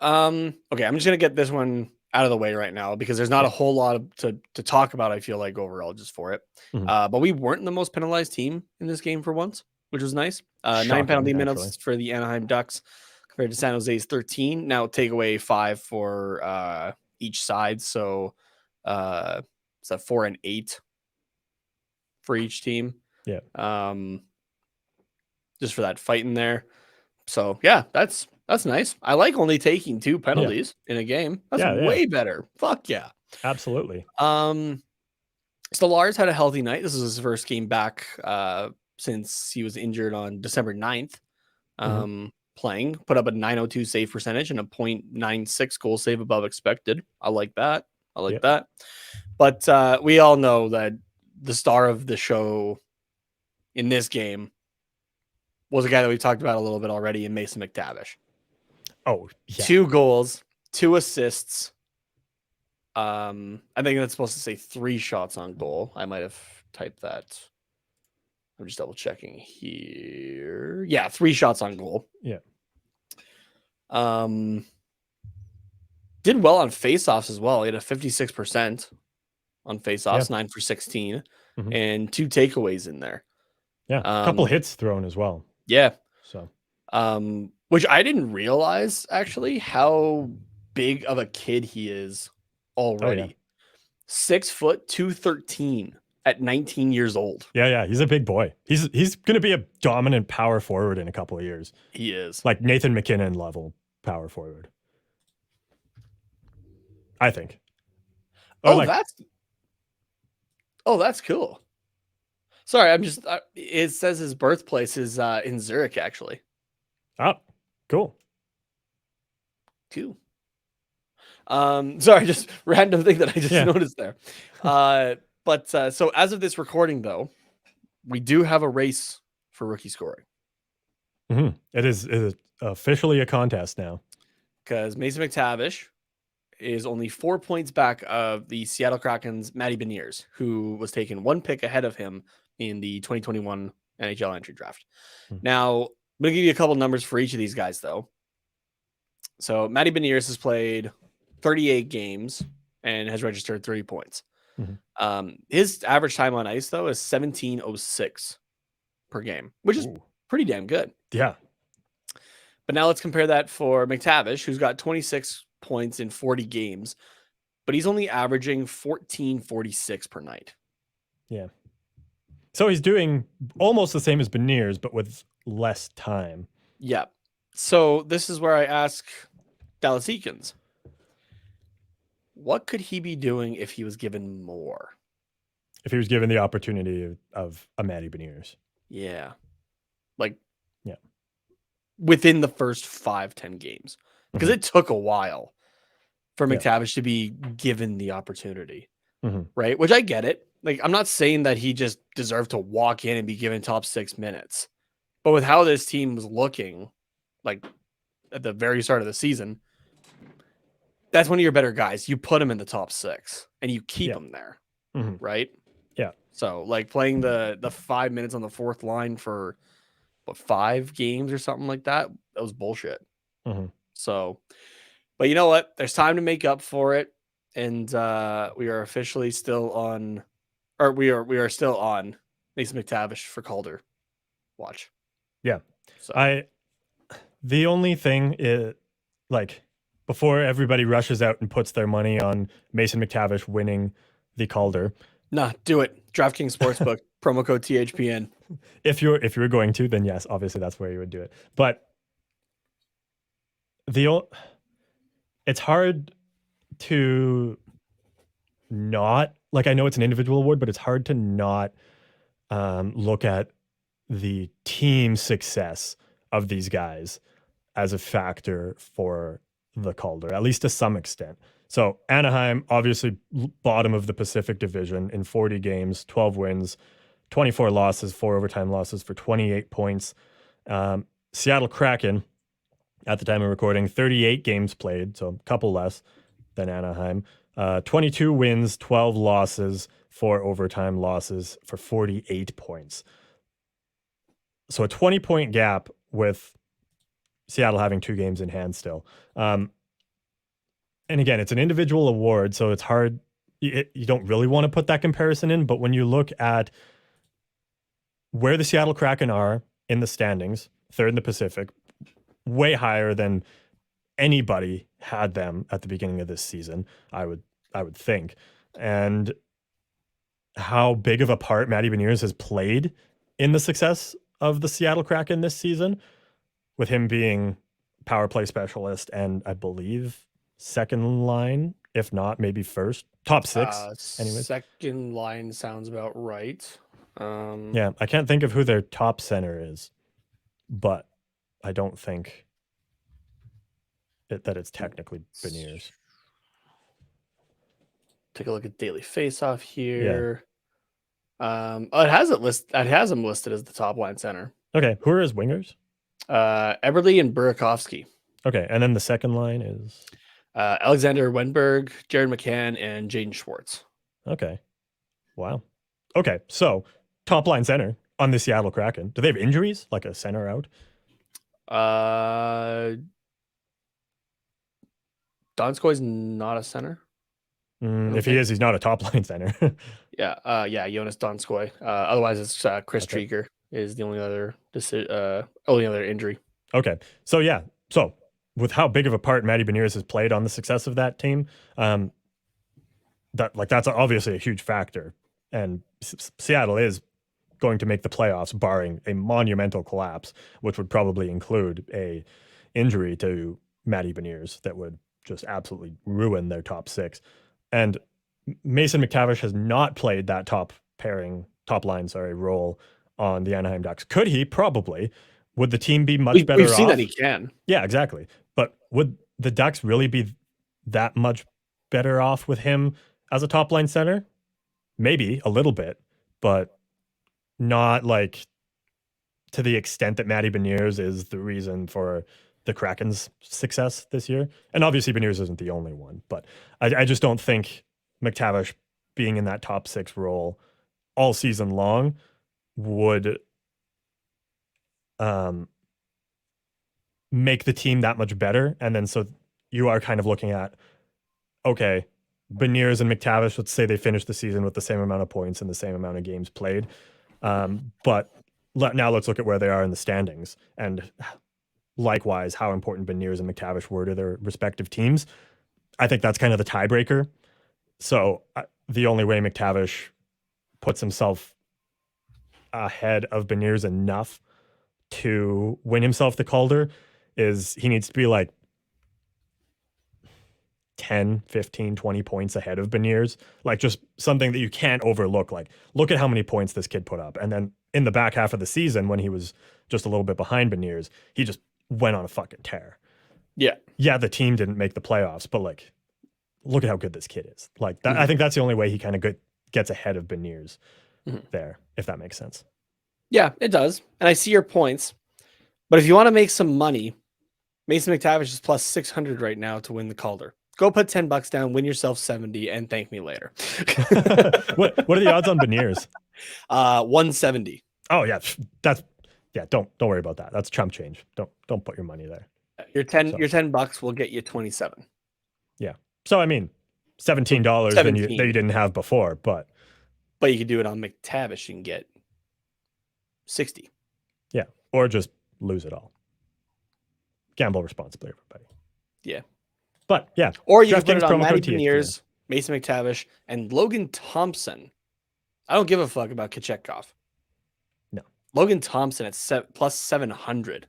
Okay. I'm just gonna get this one out of the way right now because there's not a whole lot to talk about. I feel like overall just for it. But we weren't the most penalized team in this game for once, which was nice. 9 penalty minutes for the Anaheim Ducks compared to San Jose's 13. Now take away 5 for each side, so it's a 4 and 8 for each team. Yeah. Just for that fight in there. So yeah, that's nice. I like only taking 2 penalties in a game. That's way better. Fuck yeah. Absolutely. Lars had a healthy night. This is his first game back since he was injured on December 9th. Playing, put up a 902 save percentage and a .96 goal save above expected. I like that. But we all know that the star of the show in this game was a guy that we talked about a little bit already in Mason McTavish. Oh, yeah. 2 goals, 2 assists. I think that's supposed to say 3 shots on goal. I might have typed that. I'm just double checking here. Yeah, 3 shots on goal. Yeah. Did well on faceoffs as well. He had a 56% on faceoffs, 9 for 16, and 2 takeaways in there. Yeah, a couple hits thrown as well. Yeah. So, which I didn't realize actually how big of a kid he is already. Oh, yeah. 6 foot 213 at 19 years old. Yeah, he's a big boy. He's going to be a dominant power forward in a couple of years. He is. Like Nathan McKinnon level power forward, I think. That's cool. Sorry, I'm just it says his birthplace is in Zurich actually. Oh, cool. Sorry, just random thing that I just noticed there. But so as of this recording, though, we do have a race for rookie scoring. It is officially a contest now. Because Mason McTavish is only 4 points back of the Seattle Kraken's Matty Beniers, who was taken 1 pick ahead of him in the 2021 NHL entry draft. Now, I'm going to give you a couple numbers for each of these guys, though. So Matty Beniers has played 38 games and has registered 30 points. His average time on ice, though, is 17:06 per game, which is pretty damn good. Yeah. But now let's compare that for McTavish, who's got 26 points in 40 games, but he's only averaging 14:46 per night. Yeah. So he's doing almost the same as Beniers, but with less time. Yeah. So this is where I ask Dallas Eakins, what could he be doing if he was given more? If he was given the opportunity of a Matty Beniers. Yeah. Within the first 5-10 games. Because it took a while for McTavish to be given the opportunity. Right? Which I get it. Like, I'm not saying that he just deserved to walk in and be given top 6 minutes. But with how this team was looking, like at the very start of the season, that's one of your better guys. You put him in the top 6 and you keep him there. Right? Yeah. So like playing the 5 minutes on the 4th line for 5 games or something like that was bullshit. So, but you know what? There's time to make up for it. And we are officially still on, or we are still on Mason McTavish for Calder watch. Yeah. So the only thing is, like, before everybody rushes out and puts their money on Mason McTavish winning the Calder. Nah, do it. DraftKings Sportsbook, promo code THPN. If you're going to, then yes, obviously that's where you would do it. But it's hard to not, like, I know it's an individual award, but it's hard to not look at the team success of these guys as a factor for the Calder, at least to some extent. So Anaheim, obviously bottom of the Pacific Division in 40 games, 12 wins, 24 losses, 4 overtime losses for 28 points. Seattle Kraken, at the time of recording, 38 games played, so a couple less than Anaheim. 22 wins, 12 losses, 4 overtime losses for 48 points. So a 20-point gap with Seattle having 2 games in hand still. And again, it's an individual award, so it's hard. You don't really want to put that comparison in, but when you look at where the Seattle Kraken are in the standings, 3rd in the Pacific, way higher than anybody had them at the beginning of this season, I would think. And how big of a part Matty Beniers has played in the success of the Seattle Kraken this season, with him being power play specialist and I believe second line, if not maybe first, top six. Anyways, second line sounds about right. Yeah, I can't think of who their top center is, but I don't think that it's technically Beniers. Take a look at daily faceoff here. Yeah. It has him listed as the top line center. Okay, who are his wingers? Eberle and Burakovsky. Okay, and then the second line is Alexander Wenberg, Jared McCann, and Jaden Schwartz. Okay, wow. Okay, so top line center on the Seattle Kraken. Do they have injuries, like a center out? Donskoy's not a center. If he is, he's not a top line center. Yeah, Jonas Donskoy. Otherwise, it's Chris Trieger is the only other injury. Okay, so yeah, so with how big of a part Matty Beniers has played on the success of that team, that's obviously a huge factor, and Seattle is going to make the playoffs, barring a monumental collapse, which would probably include a injury to Matty Beniers that would just absolutely ruin their top six. And Mason McTavish has not played that top line role on the Anaheim Ducks. Could he? Probably. Would the team be much better off? We've seen that he can. Yeah, exactly. But would the Ducks really be that much better off with him as a top line center? Maybe a little bit, but not like to the extent that Matty Beniers is the reason for the Kraken's success this year. And obviously Beniers isn't the only one, but I just don't think McTavish being in that top six role all season long would make the team that much better. And then so you are kind of looking at, okay, Beniers and McTavish, let's say they finish the season with the same amount of points and the same amount of games played. But now let's look at where they are in the standings. And likewise, how important Beniers and McTavish were to their respective teams. I think that's kind of the tiebreaker. So the only way McTavish puts himself ahead of Beniers enough to win himself the Calder is he needs to be like 10, 15, 20 points ahead of Beniers. Like just something that you can't overlook. Like, look at how many points this kid put up. And then in the back half of the season, when he was just a little bit behind Beniers, he just went on a fucking tear. Yeah, the team didn't make the playoffs, but like, look at how good this kid is. Like that, I think that's the only way he kind of gets ahead of Beniers there, if that makes sense. Yeah, it does. And I see your points. But if you want to make some money, Mason McTavish is plus 600 right now to win the Calder. Go put $10 down, win yourself 70, and thank me later. What are the odds on Beniers? 170. Oh yeah, don't worry about that. That's chump change. Don't put your money there. Your $10 will get you 27. Yeah. So I mean, $17 that you didn't have before, but you could do it on McTavish and get 60. Yeah, or just lose it all. Gamble responsibly, everybody. Yeah. But yeah. Or you can put it on Matty Beniers, Mason McTavish, and Logan Thompson. I don't give a fuck about Kochetkov. No. Logan Thompson at plus 700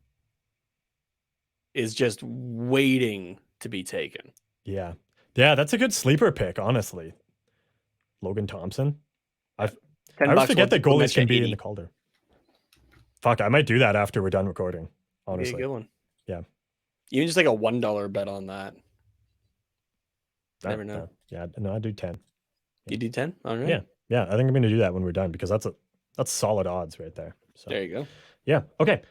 is just waiting to be taken. Yeah. Yeah, that's a good sleeper pick, honestly. Logan Thompson. I always forget that goalies can be in the Calder. Fuck, I might do that after we're done recording, honestly. Be a good one. Yeah. Even just like a $1 bet on that. Never know. Yeah, no, I do 10. Yeah. You do 10? All right. Yeah. I think I'm going to do that when we're done because that's solid odds right there. So there you go. Yeah. Okay.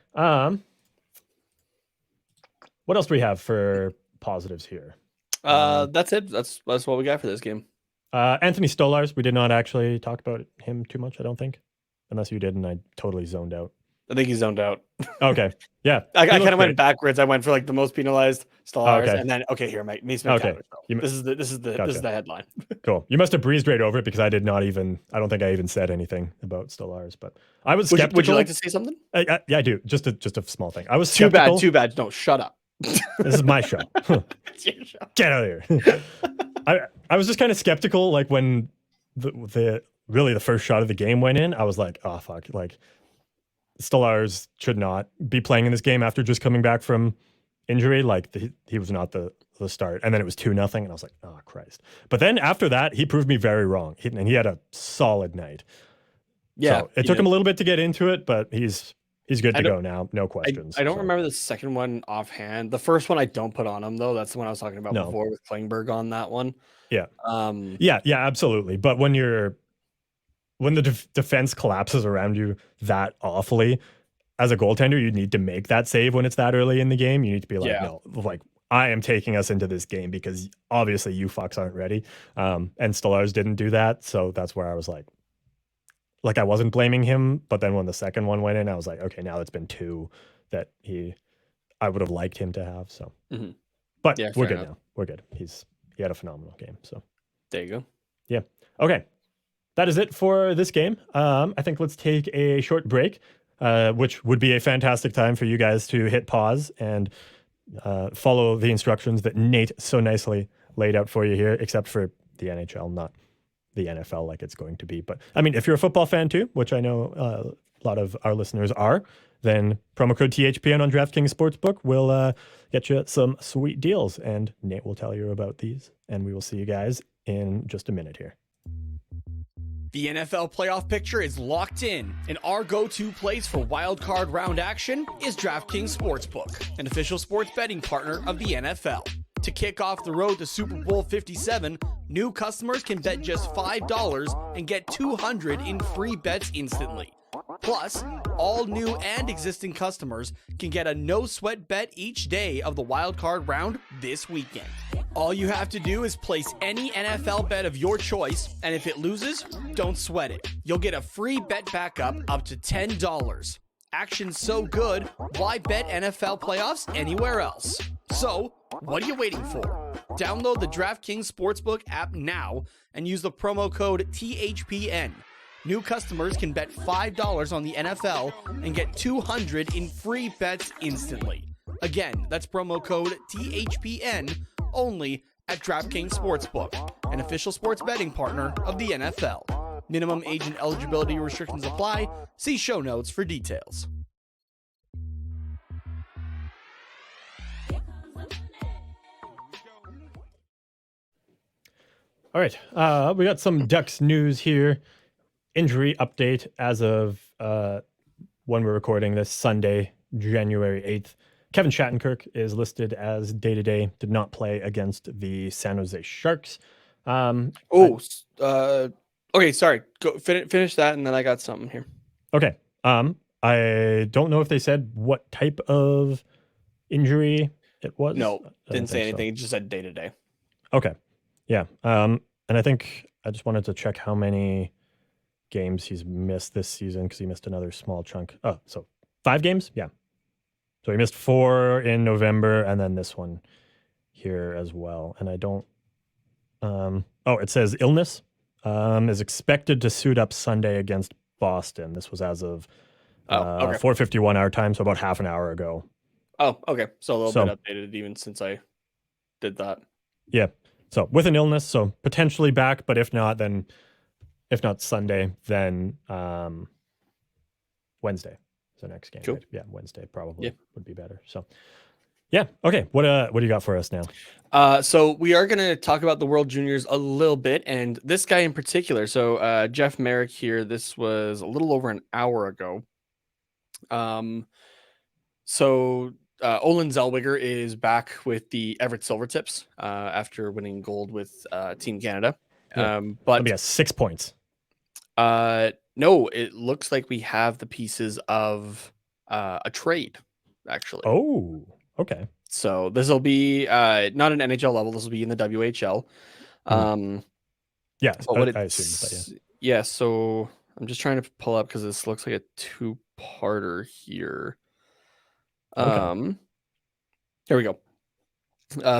What else do we have for positives here? That's it. That's what we got for this game. Anthony Stolarz. We did not actually talk about him too much, I don't think, unless you did, and I totally zoned out. I think he zoned out. Okay. Yeah. I kind of went backwards. I went for like the most penalized Stolarz, okay. and then here, mate. Mason McTavish. Okay. This is the headline. Cool. You must have breezed right over it because I don't think I even said anything about Stolarz, but I was skeptical. Would you like to say something? Yeah, I do. Just a small thing. I was skeptical. Too bad. No, shut up. This is my show. It's your show. Get out of here. I was just kind of skeptical, like when the really the first shot of the game went in, I was like, oh fuck, like Stolarz should not be playing in this game after just coming back from injury. Like he was not the start. And then it was 2-0, and I was like, oh Christ. But then after that, he proved me very wrong. And he had a solid night. Yeah. So it took him a little bit to get into it, but he's good to go now. No questions. I don't remember the second one offhand. The first one I don't put on him though. That's the one I was talking about before with Klingberg on that one. Yeah. Yeah, absolutely. But when the defense collapses around you that awfully, as a goaltender, you need to make that save when it's that early in the game. You need to be like, no, like I am taking us into this game because obviously you fucks aren't ready. And Stolarz didn't do that. So that's where I was like I wasn't blaming him. But then when the second one went in, I was like, okay, now it's been 2 that I would have liked him to have. So, but we're good now. We're good. He had a phenomenal game. So there you go. Yeah. Okay. That is it for this game. I think let's take a short break, which would be a fantastic time for you guys to hit pause and follow the instructions that Nate so nicely laid out for you here, except for the NHL, not the NFL like it's going to be. But I mean, if you're a football fan too, which I know a lot of our listeners are, then promo code THPN on DraftKings Sportsbook will get you some sweet deals. And Nate will tell you about these. And we will see you guys in just a minute here. The NFL playoff picture is locked in, and our go-to place for wild card round action is DraftKings Sportsbook, an official sports betting partner of the NFL. To kick off the road to Super Bowl 57, new customers can bet just $5 and get $200 in free bets instantly. Plus, all new and existing customers can get a no-sweat bet each day of the wild card round this weekend. All you have to do is place any NFL bet of your choice, and if it loses, don't sweat it. You'll get a free bet backup up to $10. Action's so good, why bet NFL playoffs anywhere else? So, what are you waiting for? Download the DraftKings Sportsbook app now and use the promo code THPN. New customers can bet $5 on the NFL and get $200 in free bets instantly. Again, that's promo code THPN only at DraftKings Sportsbook, an official sports betting partner of the NFL. Minimum age and eligibility restrictions apply. See show notes for details. All right, we got some Ducks news here. Injury update as of when we're recording this, Sunday, January 8th. Kevin Shattenkirk is listed as day-to-day, did not play against the San Jose Sharks. Okay, sorry. Go finish that, and then I got something here. Okay. I don't know if they said what type of injury it was. No, didn't say anything. It just said day-to-day. Okay. Yeah. And I think I just wanted to check how many games he's missed this season because he missed another small chunk. Oh, so 5 games? Yeah. So he missed 4 in November and then this one here as well. And I don't it says illness is expected to suit up Sunday against Boston. This was as of 4:51 our time, so about half an hour ago. Oh, okay. So a little bit updated even since I did that. Yeah. So with an illness, so potentially back, but if not Sunday, then Wednesday is the next game. Cool. Right? Yeah, Wednesday probably would be better. So yeah, okay. What do you got for us now? So we are going to talk about the World Juniors a little bit, and this guy in particular. So Jeff Merrick here. This was a little over an hour ago. So Olin Zellweger is back with the Everett Silvertips after winning gold with Team Canada. Yeah. But he has 6 points. No, it looks like we have the pieces of a trade, actually. Oh, okay. So this will be not an NHL level. This will be in the WHL. Yeah, I assume. But yeah. So I'm just trying to pull up because this looks like a 2-parter here. Okay. Here we go.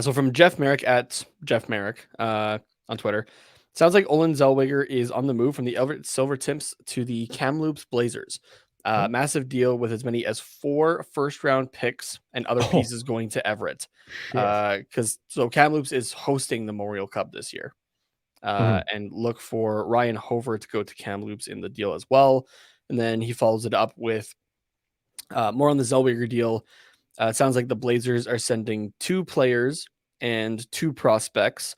So from Jeff Merrick at Jeff Merrick on Twitter. Sounds like Olin Zellweger is on the move from the Everett Silvertips to the Kamloops Blazers. Massive deal with as many as 4 first-round picks and other pieces going to Everett. Because Kamloops is hosting the Memorial Cup this year. and look for Ryan Hover to go to Kamloops in the deal as well. And then he follows it up with more on the Zellweger deal. It sounds like the Blazers are sending 2 players and 2 prospects,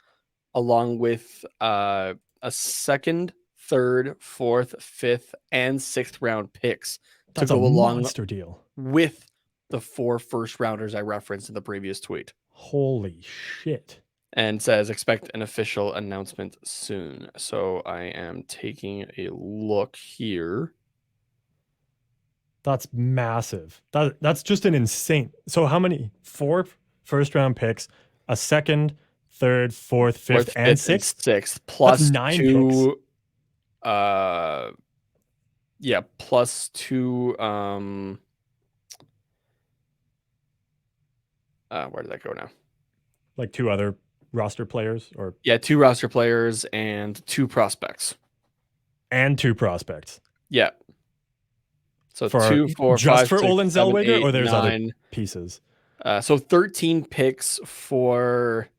along with a second, third, fourth, fifth, and 6th round picks to That's go a along monster deal with the 4 first rounders I referenced in the previous tweet. Holy shit. And says expect an official announcement soon. So I am taking a look here. That's massive. That's just an insane. So how many? 4 first round picks, a second, third, fourth, fifth, and 6th? Plus that's 9 2 picks. Plus 2 where did that go now? Like 2 other roster players, or 2 roster players and 2 prospects. And 2 prospects. Yeah. So for 2, 4, just 5, for 6, Olin 7, Zellweger, 8, or there's 9. other pieces. So 13 picks for,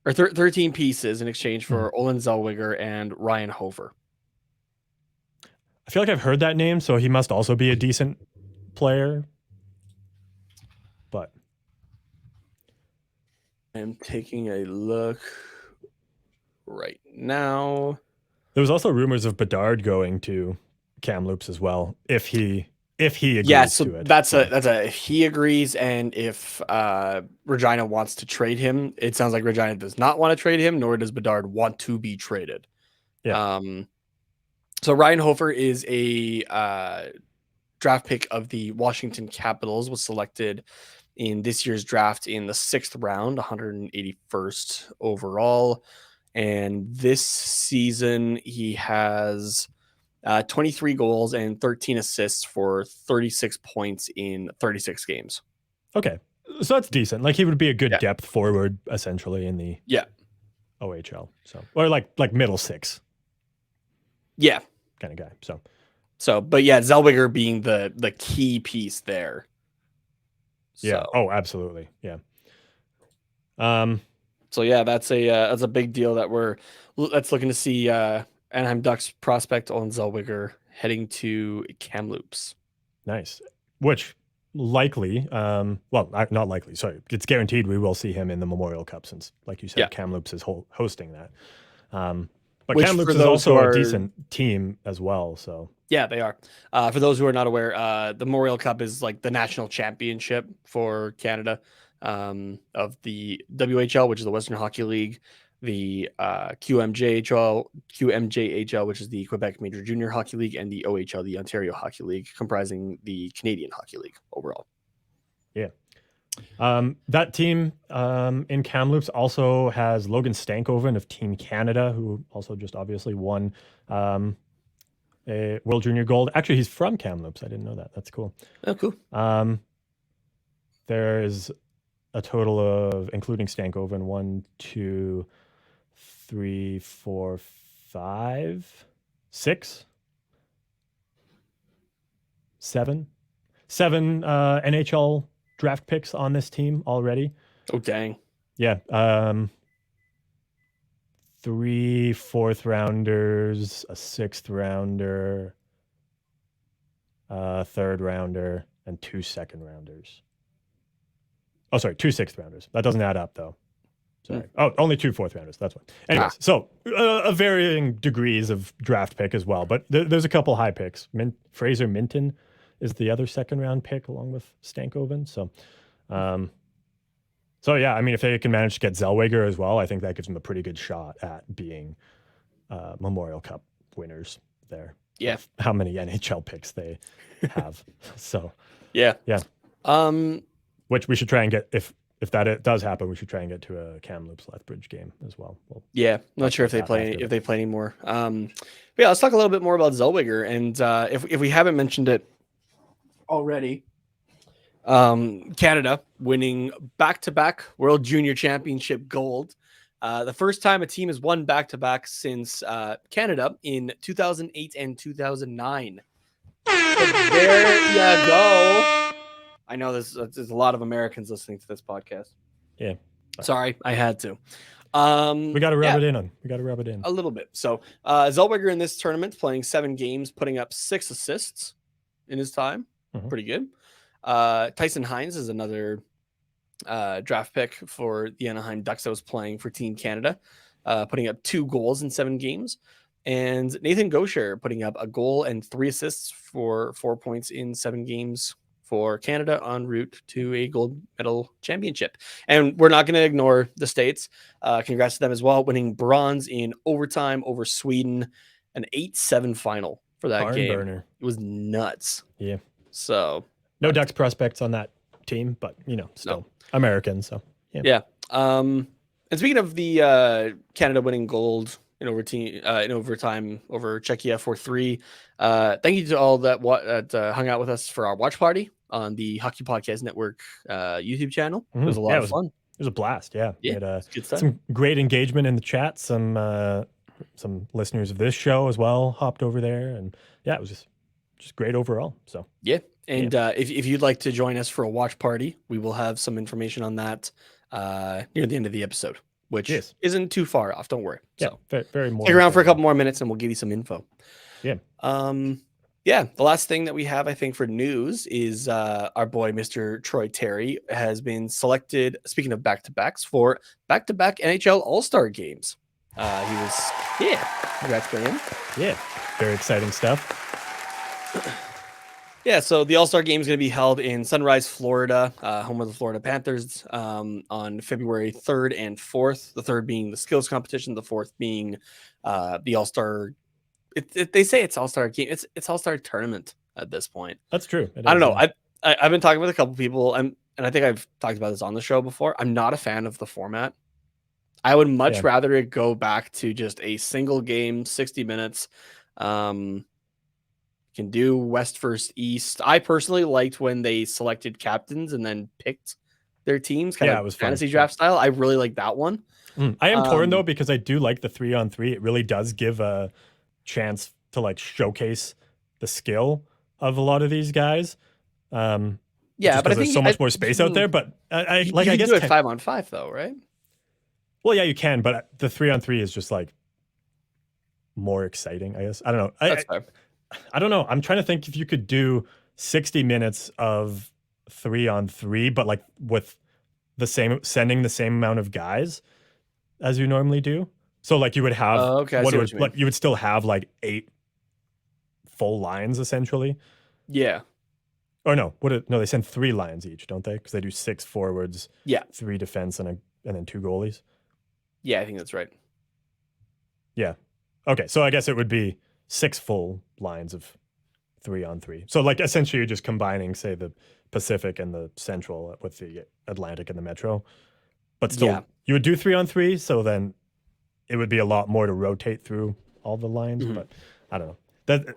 or 13 pieces in exchange for Olin Zellweger and Ryan Hover. I feel like I've heard that name, so he must also be a decent player. But I'm taking a look right now. There was also rumors of Bedard going to Kamloops as well, if he agrees to it. That's a if he agrees, and if Regina wants to trade him. It sounds like Regina does not want to trade him, nor does Bedard want to be traded. Yeah. So Ryan Hofer is a draft pick of the Washington Capitals, was selected in this year's draft in the 6th round, 181st overall. And this season he has 23 goals and 13 assists for 36 points in 36 games. Okay. So that's decent. Like, he would be a good depth forward, essentially, in the OHL. So, or like middle 6. Yeah. Kind of guy. So, but yeah, Zellweger being the key piece there. Yeah. Oh, absolutely. Yeah. So yeah, that's a big deal that's looking to see Anaheim Ducks prospect Olin Zellweger heading to Kamloops. Nice. Which likely, not likely. Sorry, it's guaranteed we will see him in the Memorial Cup, since, like you said, Kamloops is hosting that. But which, Kamloops is also a decent team as well. So yeah, they are. For those who are not aware, the Memorial Cup is like the national championship for Canada. Of the WHL, which is the Western Hockey League, the QMJHL, which is the Quebec Major Junior Hockey League, and the OHL, the Ontario Hockey League, comprising the Canadian Hockey League overall. Yeah. That team in Kamloops also has Logan Stankoven of Team Canada, who also just obviously won a World Junior Gold. Actually, he's from Kamloops. I didn't know that. That's cool. Oh, cool. There is a total of, including Stankoven, 1, 2, 3, 4, 5, 6, 7 NHL draft picks on this team already. Oh, dang. Yeah. 3 4th rounders, a 6th rounder, a 3rd rounder, and 2 2nd rounders. Oh, sorry, 2 6th rounders. That doesn't add up, though. Sorry. Oh, only 2 4th rounders. That's one. Anyways, so varying degrees of draft pick as well. But there's a couple high picks. Fraser Minton is the other 2nd round pick, along with Stankoven. So yeah, I mean, if they can manage to get Zellweger as well, I think that gives them a pretty good shot at being Memorial Cup winners there. Yeah. How many NHL picks they have. So yeah. Which we should try and get, if that does happen, we should try and get to a Kamloops Lethbridge game as well. Not sure if they play anymore. But yeah, let's talk a little bit more about Zellweger. And if we haven't mentioned it already, Canada winning back-to-back World Junior Championship gold. The first time a team has won back-to-back since Canada in 2008 and 2009. There you go. I know there's a lot of Americans listening to this podcast. Yeah. Sorry, I had to. We got to rub it in on. We got to rub it in a little bit. So Zellweger in this tournament playing 7 games, putting up 6 assists in his time. Pretty good. Tyson Hines is another draft pick for the Anaheim Ducks that was playing for Team Canada, putting up 2 goals in 7 games. And Nathan Gaucher putting up a goal and 3 assists for 4 points in 7 games for Canada en route to a gold medal championship. And we're not going to ignore the States. Congrats to them as well, winning bronze in overtime over Sweden, an 8-7 final for that Barn game. burner. It was nuts. Yeah. So no Ducks prospects on that team, but still American. So yeah. And speaking of the Canada winning gold in overtime over Czechia 4-3, thank you to all that hung out with us for our watch party on the Hockey Podcast Network YouTube channel. It was a lot of fun. It was a blast. Yeah. We had good stuff. Some great engagement in the chat. Some listeners of this show as well hopped over there, and it was just great overall. So yeah. And if you'd like to join us for a watch party, we will have some information on that near the end of the episode, which isn't too far off. Don't worry. So very more. Stick around for a couple more minutes and we'll give you some info. Yeah. The last thing that we have, I think, for news is our boy, Mr. Troy Terry, has been selected, speaking of back-to-backs, for back-to-back NHL All-Star games. Congrats to him. Yeah, very exciting stuff. Yeah, so the All-Star Game is going to be held in Sunrise, Florida, home of the Florida Panthers, on February 3rd and 4th. The 3rd being the skills competition, the 4th being the All-Star. They say it's All-Star Game. It's All-Star Tournament at this point. That's true. I don't know. I've been talking with a couple people, and I think I've talked about this on the show before. I'm not a fan of the format. I would much rather it go back to just a single game, 60 minutes. Can do West versus East. I personally liked when they selected captains and then picked their teams, kind of it was fantasy fun. draft style. I really like that one. I am torn though, because I do like the 3-on-3. It really does give a chance to showcase the skill of a lot of these guys. But I think there's so much more space out there. But I guess do it 5-on-5 though, right? Well, yeah, you can, but the 3-on-3 is just more exciting, I guess. I don't know. That's fair. I don't know. I'm trying to think if you could do 60 minutes of 3-on-3, but with sending the same amount of guys as you normally do. So you would have you would still have 8 full lines essentially. Yeah. Or no, they send 3 lines each, don't they? Because they do 6 forwards, 3 defense, and then 2 goalies. Yeah, I think that's right. Yeah. Okay, so I guess it would be 6 full lines of 3-on-3. So essentially you're just combining, say, the Pacific and the Central with the Atlantic and the Metro. But still you would do 3-on-3, so then it would be a lot more to rotate through all the lines. But I don't know.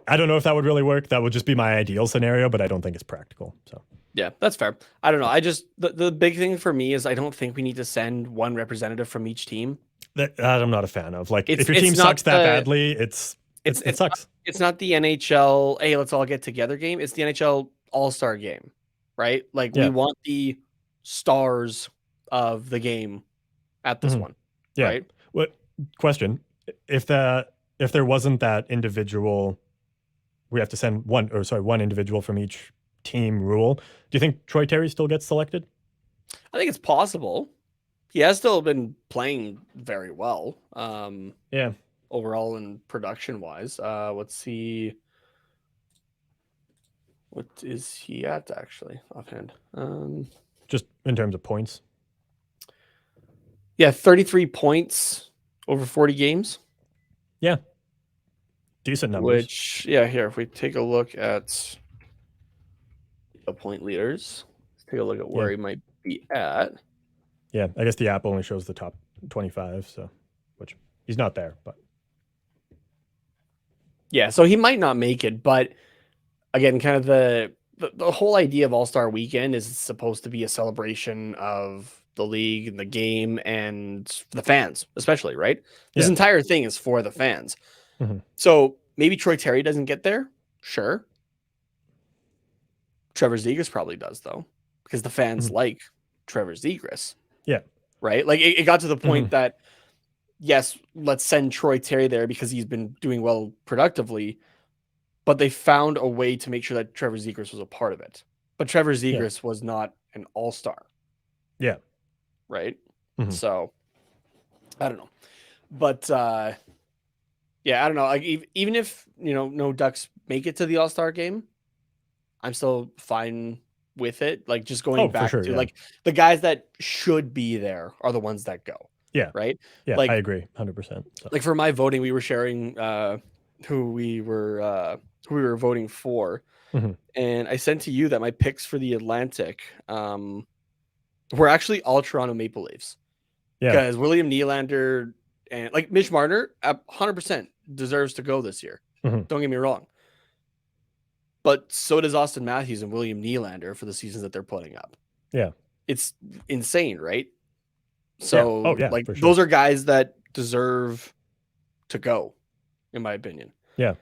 I don't know if that would really work. That would just be my ideal scenario, but I don't think it's practical. So yeah, that's fair. I don't know. I just the big thing for me is I don't think we need to send one representative from each team. That I'm not a fan of. If your team sucks that badly, it sucks. It's not the NHL, hey, let's all get together game. It's the NHL All-Star Game, right? We want the stars of the game at this one. Yeah. Right? What question? If there wasn't that individual, we have to send one individual from each team rule. Do you think Troy Terry still gets selected? I think it's possible. He has still been playing very well. Overall and production wise. Let's see. What is he at actually offhand? Just in terms of points. Yeah, 33 points over 40 games. Yeah. Decent numbers. Which, here, if we take a look at the point leaders, let's take a look at where he might be at. Yeah, I guess the app only shows the top 25, so which he's not there, but yeah, so he might not make it, but again, kind of the whole idea of All-Star Weekend is supposed to be a celebration of the league and the game and the fans, especially, right? This entire thing is for the fans. So maybe Troy Terry doesn't get there. Sure. Trevor Zegras probably does, though, because the fans like Trevor Zegras. Yeah. Right? It got to the point that yes, let's send Troy Terry there because he's been doing well productively, but they found a way to make sure that Trevor Zegras was a part of it. But Trevor Zegras was not an all-star. Yeah. Right? Mhm. So, I don't know. But, yeah, I don't know. Like, even if, no Ducks make it to the all-star game, I'm still fine with it. Like, just going back to, like, the guys that should be there are the ones that go. Yeah. Right? Yeah, like, I agree 100%. So. Like, for my voting, we were sharing who we were voting for. Mm-hmm. And I sent to you that my picks for the Atlantic were actually all Toronto Maple Leafs. Yeah. Because William Nylander and, like, Mitch Marner 100% deserves to go this year. Mm-hmm. Don't get me wrong. But so does Austin Matthews and William Nylander for the seasons that they're putting up. Yeah. It's insane, right? So, like, for sure. those are guys that deserve to go, in my opinion. Yeah.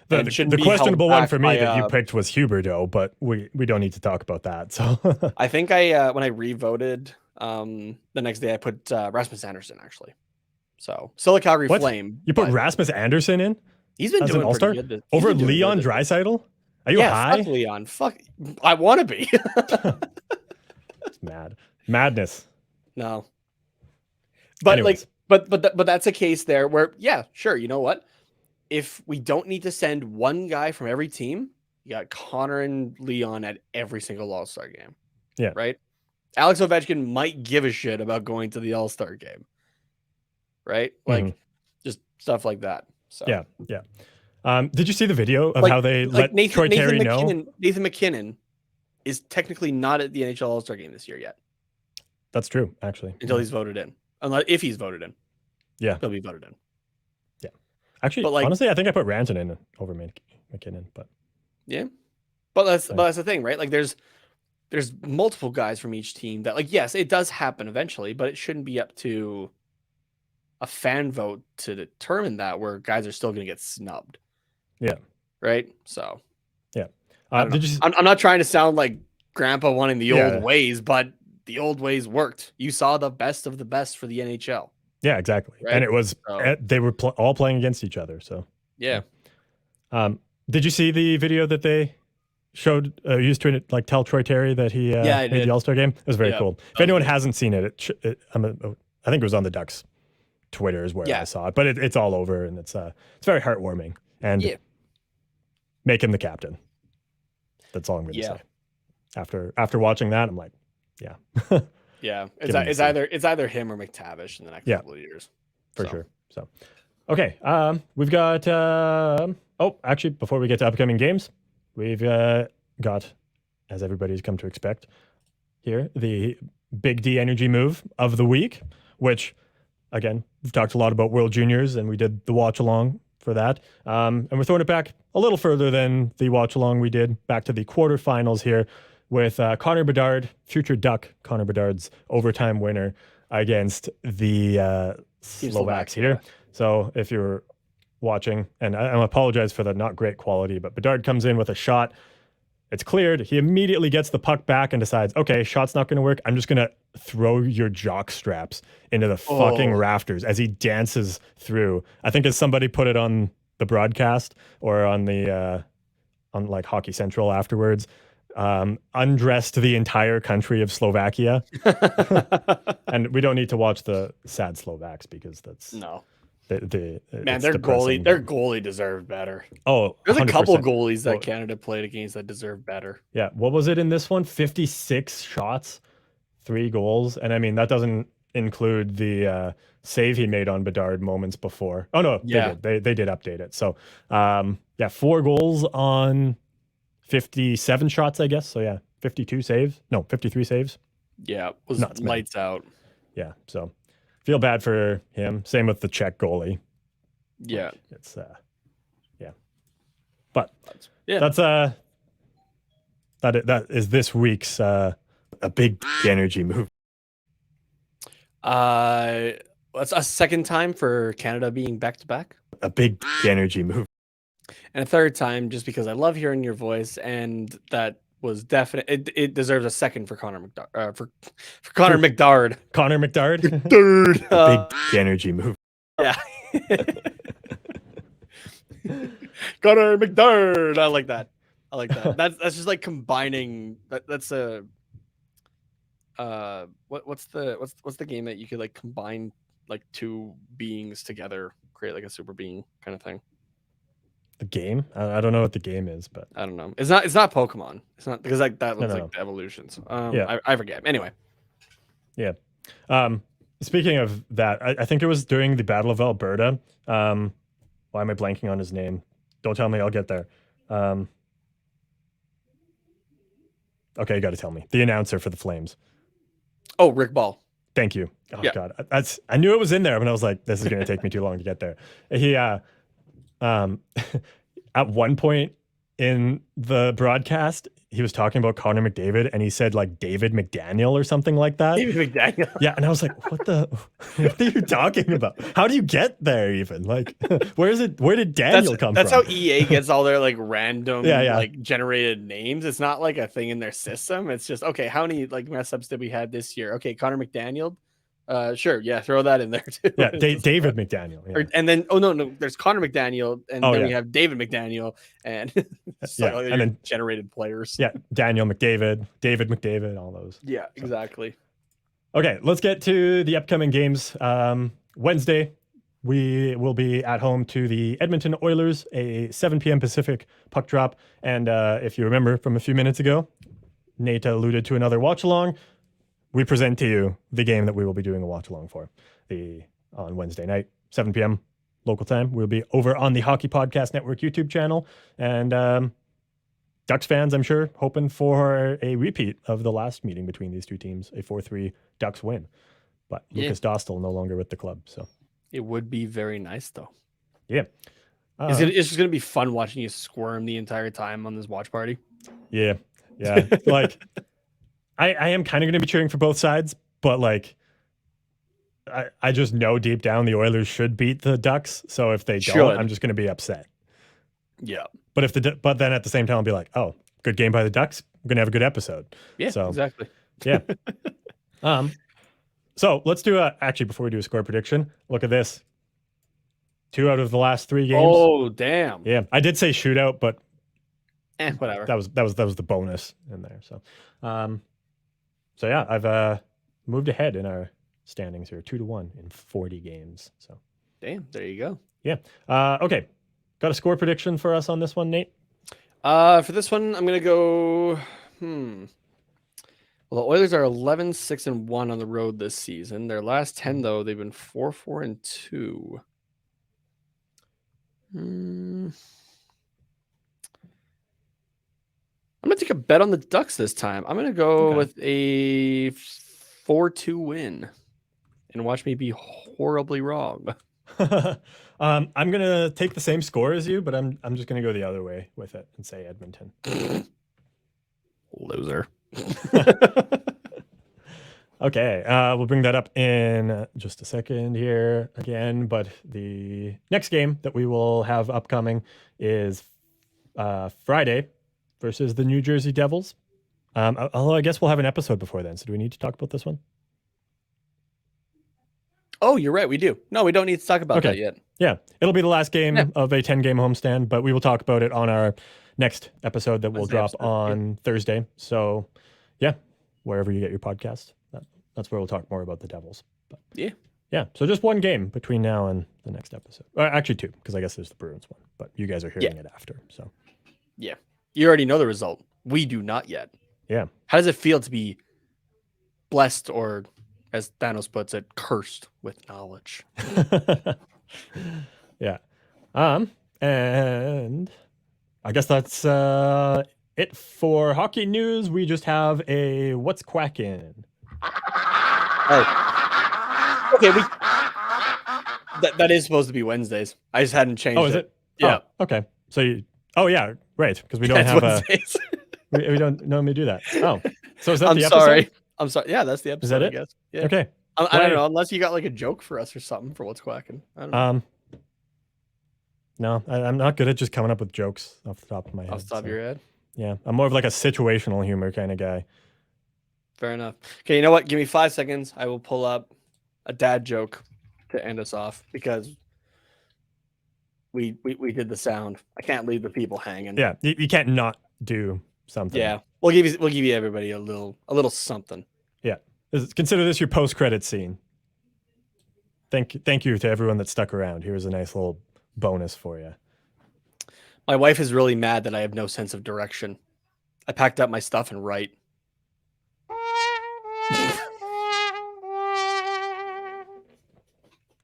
The questionable one for me that you picked was Huberdeau, but we don't need to talk about that. So I think when I re-voted, the next day I put Rasmus Anderson, actually. So still a Calgary Flame. You put Rasmus Anderson in? He's been doing all-star pretty good. Over Leon Draisaitl? Are you high? Fuck Leon. Fuck. I want to be. It's madness. No. But anyways. but that's a case there where, yeah, sure. You know what? If we don't need to send one guy from every team, you got Connor and Leon at every single All-Star game. Yeah. Right? Alex Ovechkin might give a shit about going to the All-Star game. Right? Like, just stuff like that. So yeah. Did you see the video of how they let Troy Terry know? Nathan McKinnon is technically not at the NHL All-Star game this year yet. That's true, actually. Until he's voted in. If he's voted in. Yeah. He'll be voted in. Actually, but, like, honestly, I think I put Ranton in over McKinnon, but yeah. But that's the thing, right? Like, there's multiple guys from each team that, like, yes, it does happen eventually, but it shouldn't be up to a fan vote to determine that, where guys are still going to get snubbed. Yeah. Right. So. Yeah. I'm not trying to sound like Grandpa wanting the old ways, but the old ways worked. You saw the best of the best for the NHL. Yeah, exactly. Right? And it was they were all playing against each other. So yeah. Did you see the video that they showed used to like tell Troy Terry that he made the All-Star game? It was very cool. If anyone hasn't seen it, I think it was on the Ducks Twitter is where I saw it, but it's all over, and it's very heartwarming, and make him the captain. That's all I'm going to say. After watching that, I'm like, yeah. Yeah, it's either him or McTavish in the next couple of years. For sure. So, okay, we've got. Actually, before we get to upcoming games, we've got, as everybody's come to expect, here the Big D energy move of the week, which, again, we've talked a lot about World Juniors, and we did the watch along for that, and we're throwing it back a little further than the watch along we did, back to the quarterfinals here, with Connor Bedard, future Duck Connor Bedard's overtime winner against the Slovaks here. So if you're watching, and I apologize for the not great quality, but Bedard comes in with a shot. It's cleared. He immediately gets the puck back and decides, okay, shot's not going to work. I'm just going to throw your jock straps into the fucking rafters as he dances through. I think as somebody put it on the broadcast or on the on like Hockey Central afterwards, undressed the entire country of Slovakia. And we don't need to watch the sad Slovaks because that's their goalie deserved better. Oh, there's 100%. A couple goalies that Canada played against that deserve better. Yeah, what was it in this one? 56 shots, 3 goals, and I mean that doesn't include the save he made on Bedard moments before. Oh no, they did update it. So 4 goals on 57 shots, I guess. So 53 saves. Yeah, it was lights out. Yeah, so feel bad for him. Same with the Czech goalie. Yeah, it's but that's that is this week's a big energy move. That's a second time for Canada being back to back. A big bednergy move. And a third time, just because I love hearing your voice, and that was definite. It deserves a second for Connor McDard. For Connor McDard. Connor McDard. Third. A big bednergy move. Yeah. Connor Bedard. I like that. That's just like combining. That's a. What's the game that you could like combine like two beings together, create like a super being kind of thing? The game? I don't know what the game is, but I don't know. It's not Pokemon. It's not because like that looks No. like the evolutions. Yeah. I forget. Anyway. Yeah. Speaking of that, I think it was during the Battle of Alberta. Why am I blanking on his name? Don't tell me, I'll get there. Okay, you got to tell me. The announcer for the Flames. Oh, Rick Ball. Thank you. Oh Yeah. God, I knew it was in there, but I was like, this is going to take me too long to get there. He, at one point in the broadcast, he was talking about Connor McDavid, and he said like David McDaniel or something like that. David McDaniel. Yeah, and I was like, what are you talking about? How do you get there even? Like, where did Daniel come from? That's how EA gets all their like random Yeah. like generated names. It's not like a thing in their system. It's just, okay, how many like mess ups did we have this year? Okay, Connor McDaniel. Sure, yeah, throw that in there too. Yeah, David McDaniel. Yeah. And then no, there's Connor McDaniel, and then we have David McDaniel, and and then generated players. Yeah, Daniel McDavid, David McDavid, all those. Yeah, exactly. Okay, let's get to the upcoming games. Wednesday, we will be at home to the Edmonton Oilers, a 7 p.m. Pacific puck drop. And if you remember from a few minutes ago, Nate alluded to another watch along. We present to you the game that we will be doing a watch along for on Wednesday night, 7 p.m. local time. We'll be over on the Hockey Podcast Network YouTube channel. And Ducks fans, I'm sure, hoping for a repeat of the last meeting between these two teams, a 4-3 Ducks win. But Lucas Dostal no longer with the club. So it would be very nice, though. Yeah. It's just going to be fun watching you squirm the entire time on this watch party. Yeah. Like, I am kind of going to be cheering for both sides, but like, I just know deep down the Oilers should beat the Ducks. So if they don't, I'm just going to be upset. Yeah. But but then at the same time, I'll be like, oh, good game by the Ducks. We're going to have a good episode. Yeah, so, exactly. Yeah. So let's do actually, before we do a score prediction, look at this. 2 out of the last 3 games. Oh, damn. Yeah. I did say shootout, but whatever. That was the bonus in there. So yeah, I've moved ahead in our standings here, 2-1 in 40 games. So damn, there you go. Yeah. Okay. Got a score prediction for us on this one, Nate? For this one, I'm gonna go. Well, the Oilers are 11-6-1 on the road this season. Their last 10, though, they've been 4-4-2. I'm gonna take a bet on the Ducks this time. I'm gonna go with a 4-2 win, and watch me be horribly wrong. I'm gonna take the same score as you, but I'm just gonna go the other way with it and say Edmonton. Loser. Okay, we'll bring that up in just a second here again. But the next game that we will have upcoming is Friday versus the New Jersey Devils. Although I guess we'll have an episode before then. So do we need to talk about this one? Oh, you're right. We do. No, we don't need to talk about that yet. Yeah, it'll be the last game of a 10-game homestand, but we will talk about it on our next episode that will drop on Thursday. So yeah, wherever you get your podcast, that's where we'll talk more about the Devils. But yeah. So just one game between now and the next episode. Or actually 2, because I guess there's the Bruins one, but you guys are hearing it after. So yeah, you already know the result. We do not yet. Yeah. How does it feel to be blessed, or as Thanos puts it, cursed with knowledge? Yeah. And I guess that's it for hockey news. We just have a what's quacking. Oh. Okay, that is supposed to be Wednesdays. I just hadn't changed. Oh, is it? Yeah. Oh, okay. So yeah, right, because we don't have Wednesdays. we don't normally do that. Oh, so is that the episode? episode? I'm sorry. Yeah, that's the episode. Is that it? I guess. Yeah. Okay. I don't know, unless you got like a joke for us or something for what's quacking. I don't know. No, I'm not good at just coming up with jokes off the top of my head. Off the top of your head? Yeah, I'm more of like a situational humor kind of guy. Fair enough. Okay, you know what? Give me 5 seconds. I will pull up a dad joke to end us off because we did the sound. I can't leave the people hanging. Yeah, you can't not do something. Yeah, we'll give you everybody a little something. Yeah, consider this your post-credit scene. Thank you to everyone that stuck around. Here's a nice little bonus for you. My wife is really mad that I have no sense of direction. I packed up my stuff and write.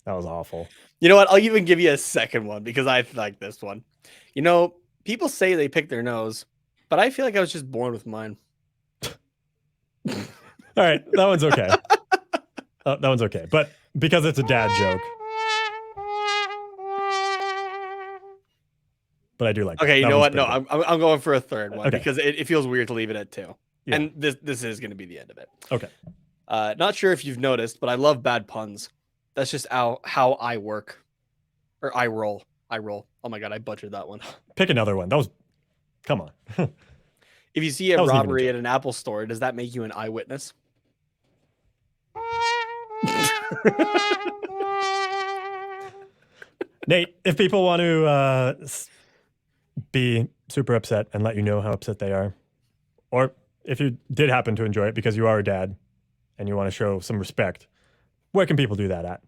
That was awful. You know what? I'll even give you a second one because I like this one. You know, people say they pick their nose, but I feel like I was just born with mine. All right, that one's okay. That one's okay, but because it's a dad joke. But I do like. Okay, that you know what? good. No, I'm going for a third one Okay. because it feels weird to leave it at 2. Yeah. And this is going to be the end of it. Okay. Not sure if you've noticed, but I love bad puns. That's just how I work, or I roll. Oh my god, I butchered that one. Pick another one. That was. Come on. If you see a robbery at an Apple store, does that make you an eyewitness? Nate, if people want to be super upset and let you know how upset they are, or if you did happen to enjoy it because you are a dad and you want to show some respect, where can people do that at?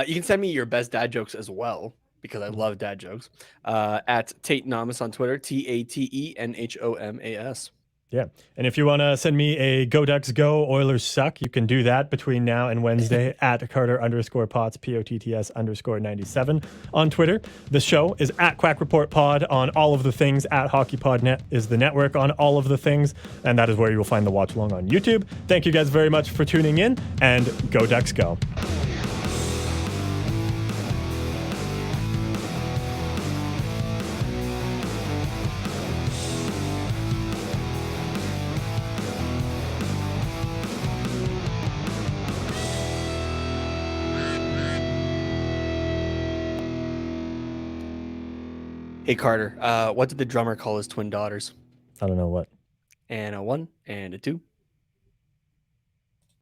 You can send me your best dad jokes as well, because I love dad jokes, at Tatenamas on Twitter, TATENHOMAS. Yeah. And if you want to send me a Go Ducks Go, Oilers Suck, you can do that between now and Wednesday at Carter_Potts, POTTS_97 on Twitter. The show is at Quack Report Pod on all of the things. At HockeyPodNet is the network on all of the things. And that is where you will find the watch along on YouTube. Thank you guys very much for tuning in, and Go Ducks Go. Hey Carter, what did the drummer call his twin daughters? I don't know what. And a 1 and a 2